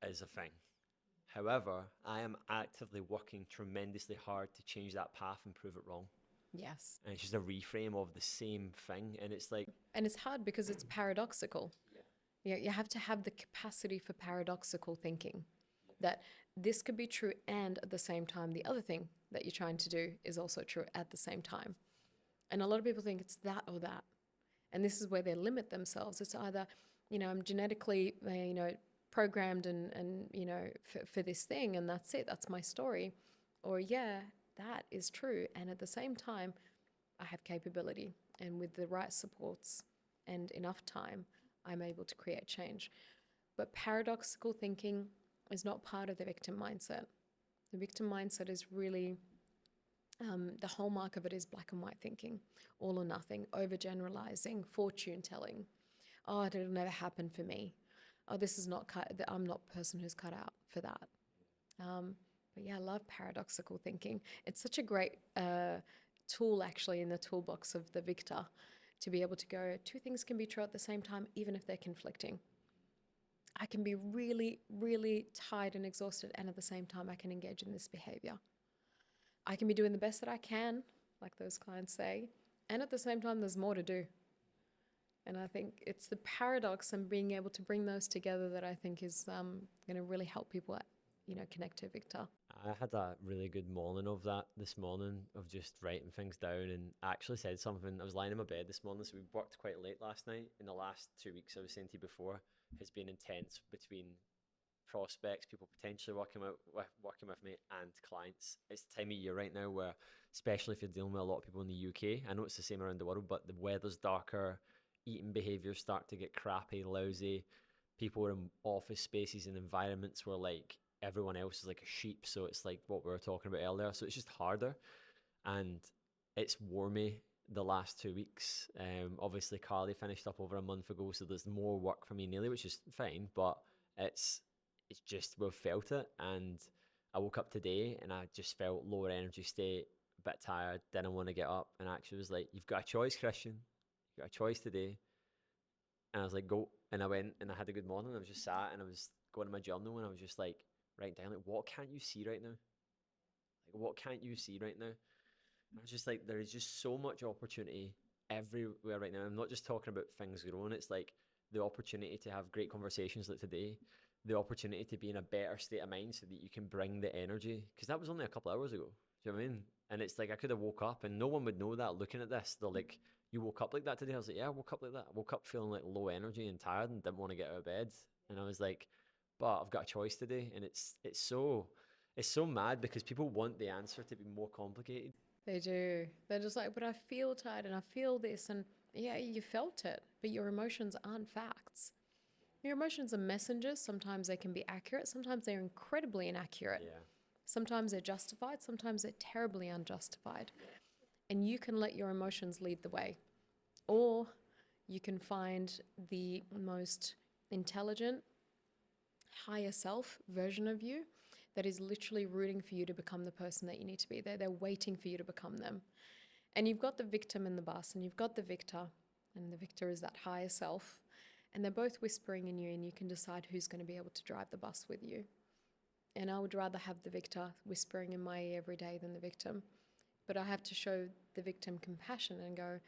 is a thing. However, I am actively working tremendously hard to change that path and prove it wrong. Yes. And it's just a reframe of the same thing. And it's like, And it's hard because it's paradoxical. Yeah, you have to have the capacity for paradoxical thinking. That this could be true, and at the same time, the other thing that you're trying to do is also true at the same time. And a lot of people think it's that or that. And this is where they limit themselves. It's either, I'm genetically, programmed and for this thing, and that's it, that's my story. Or, yeah, that is true. And at the same time, I have capability. And with the right supports and enough time, I'm able to create change. But paradoxical thinking is not part of the victim mindset. The victim mindset is really, the hallmark of it is black and white thinking, all or nothing, overgeneralizing, fortune telling. Oh, it'll never happen for me. Oh, this is not I'm not a person who's cut out for that. But yeah, I love paradoxical thinking. It's such a great tool actually in the toolbox of the victor, to be able to go, two things can be true at the same time, even if they're conflicting. I can be really, really tired and exhausted, and at the same time, I can engage in this behavior. I can be doing the best that I can, like those clients say, and at the same time, there's more to do. And I think it's the paradox and being able to bring those together that I think is going to really help people, connect to Victor. I had a really good morning of that this morning, of just writing things down, and I actually said something. I was lying in my bed this morning, so we worked quite late last night. In the last 2 weeks, I was saying to you before, has been intense between prospects, people potentially working with me, and clients. It's the time of year right now where, especially if you're dealing with a lot of people in the UK, I know it's the same around the world, but the weather's darker, eating behaviours start to get crappy, lousy. people are in office spaces and environments where like everyone else is like a sheep. So it's like what we were talking about earlier. So it's just harder. And it's wore me the last 2 weeks. Obviously Carly finished up over a month ago, so there's more work for me nearly, which is fine, but it's just, we've felt it. And I woke up today and I just felt lower energy state, a bit tired, didn't want to get up, and actually was like, you've got a choice, Kristian. You've got a choice today. And I was like, go. And I went and I had a good morning. I was just sat and I was going to my journal and I was just like writing down, like, what can't you see right now? Like, what can't you see right now? And I was just like, there is just so much opportunity everywhere right now. I'm not just talking about things growing. It's like the opportunity to have great conversations like today, the opportunity to be in a better state of mind so that you can bring the energy. Because that was only a couple of hours ago. Do you know what I mean? And it's like I could have woke up and no one would know that looking at this. They're like, you woke up like that today? I was like, yeah, I woke up like that. I woke up feeling like low energy and tired and didn't want to get out of bed. And I was like, but I've got a choice today. And it's so mad because people want the answer to be more complicated. They do. They're just like, but I feel tired and I feel this. And yeah, you felt it, but your emotions aren't facts. Your emotions are messengers. Sometimes they can be accurate. Sometimes they're incredibly inaccurate. Yeah. Sometimes they're justified. Sometimes they're terribly unjustified. And you can let your emotions lead the way. Or you can find the most intelligent, higher self version of you that is literally rooting for you to become the person that you need to be. They're waiting for you to become them. And you've got the victim in the bus and you've got the victor, and the victor is that higher self. And they're both whispering in you, and you can decide who's going to be able to drive the bus with you. And I would rather have the victor whispering in my ear every day than the victim. But I have to show the victim compassion and go,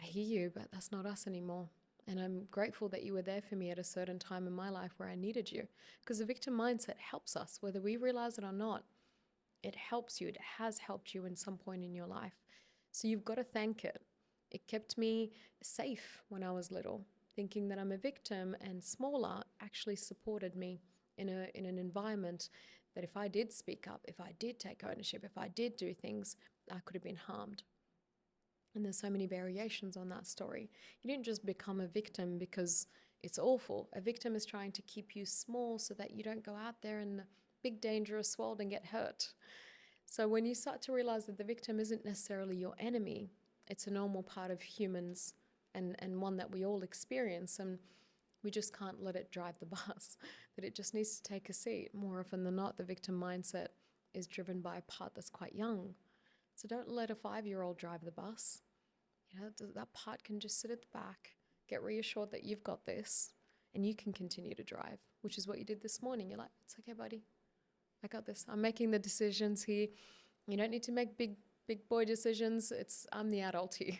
I hear you, but that's not us anymore. And I'm grateful that you were there for me at a certain time in my life where I needed you. Because the victim mindset helps us, whether we realize it or not. It helps you. It has helped you in some point in your life. So you've got to thank it. It kept me safe when I was little. Thinking that I'm a victim and smaller actually supported me in an environment that if I did speak up, if I did take ownership, if I did do things, I could have been harmed. And there's so many variations on that story. You didn't just become a victim because it's awful. A victim is trying to keep you small so that you don't go out there in the big dangerous world and get hurt. So when you start to realize that the victim isn't necessarily your enemy, it's a normal part of humans and one that we all experience, and we just can't let it drive the bus, that it just needs to take a seat. More often than not, the victim mindset is driven by a part that's quite young. So don't let a 5-year-old drive the bus. You know, that part can just sit at the back, get reassured that you've got this, and you can continue to drive, which is what you did this morning. You're like, it's okay, buddy. I got this. I'm making the decisions here. You don't need to make big boy decisions. I'm the adult here.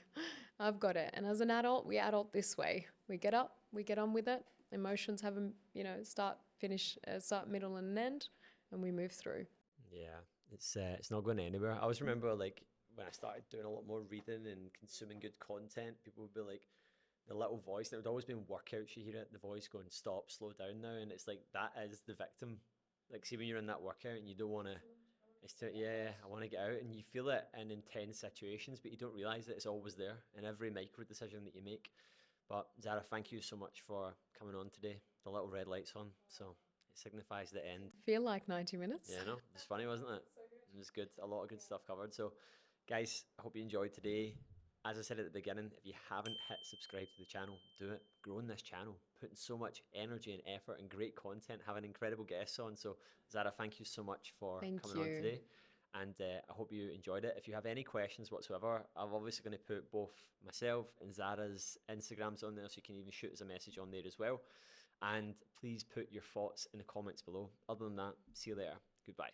I've got it. And as an adult, we adult this way. We get up, we get on with it. Emotions have a, start, finish, start, middle, and end, and we move through. Yeah, it's not going anywhere. I always remember like when I started doing a lot more reading and consuming good content, people would be like, the little voice, and it would always be in workouts, you hear it, the voice going, stop, slow down now. And it's like, that is the victim. Like, see when you're in that workout and you don't want to, I want to get out, and you feel it in intense situations, but you don't realize that it's always there in every micro decision that you make. But Zara, thank you so much for coming on today. The little red light's on, so it signifies the end. Feel like 90 minutes. Yeah, no, it was funny, wasn't it? It was good. A lot of good stuff covered. So, guys, I hope you enjoyed today. As I said at the beginning, if you haven't hit subscribe to the channel, do it. Growing this channel, putting so much energy and effort and great content, having incredible guests on. So, Zara, thank you so much for coming on today. And I hope you enjoyed it. If you have any questions whatsoever, I'm obviously going to put both myself and Zara's Instagrams on there, so you can even shoot us a message on there as well. And please put your thoughts in the comments below. Other than that, see you later. Goodbye.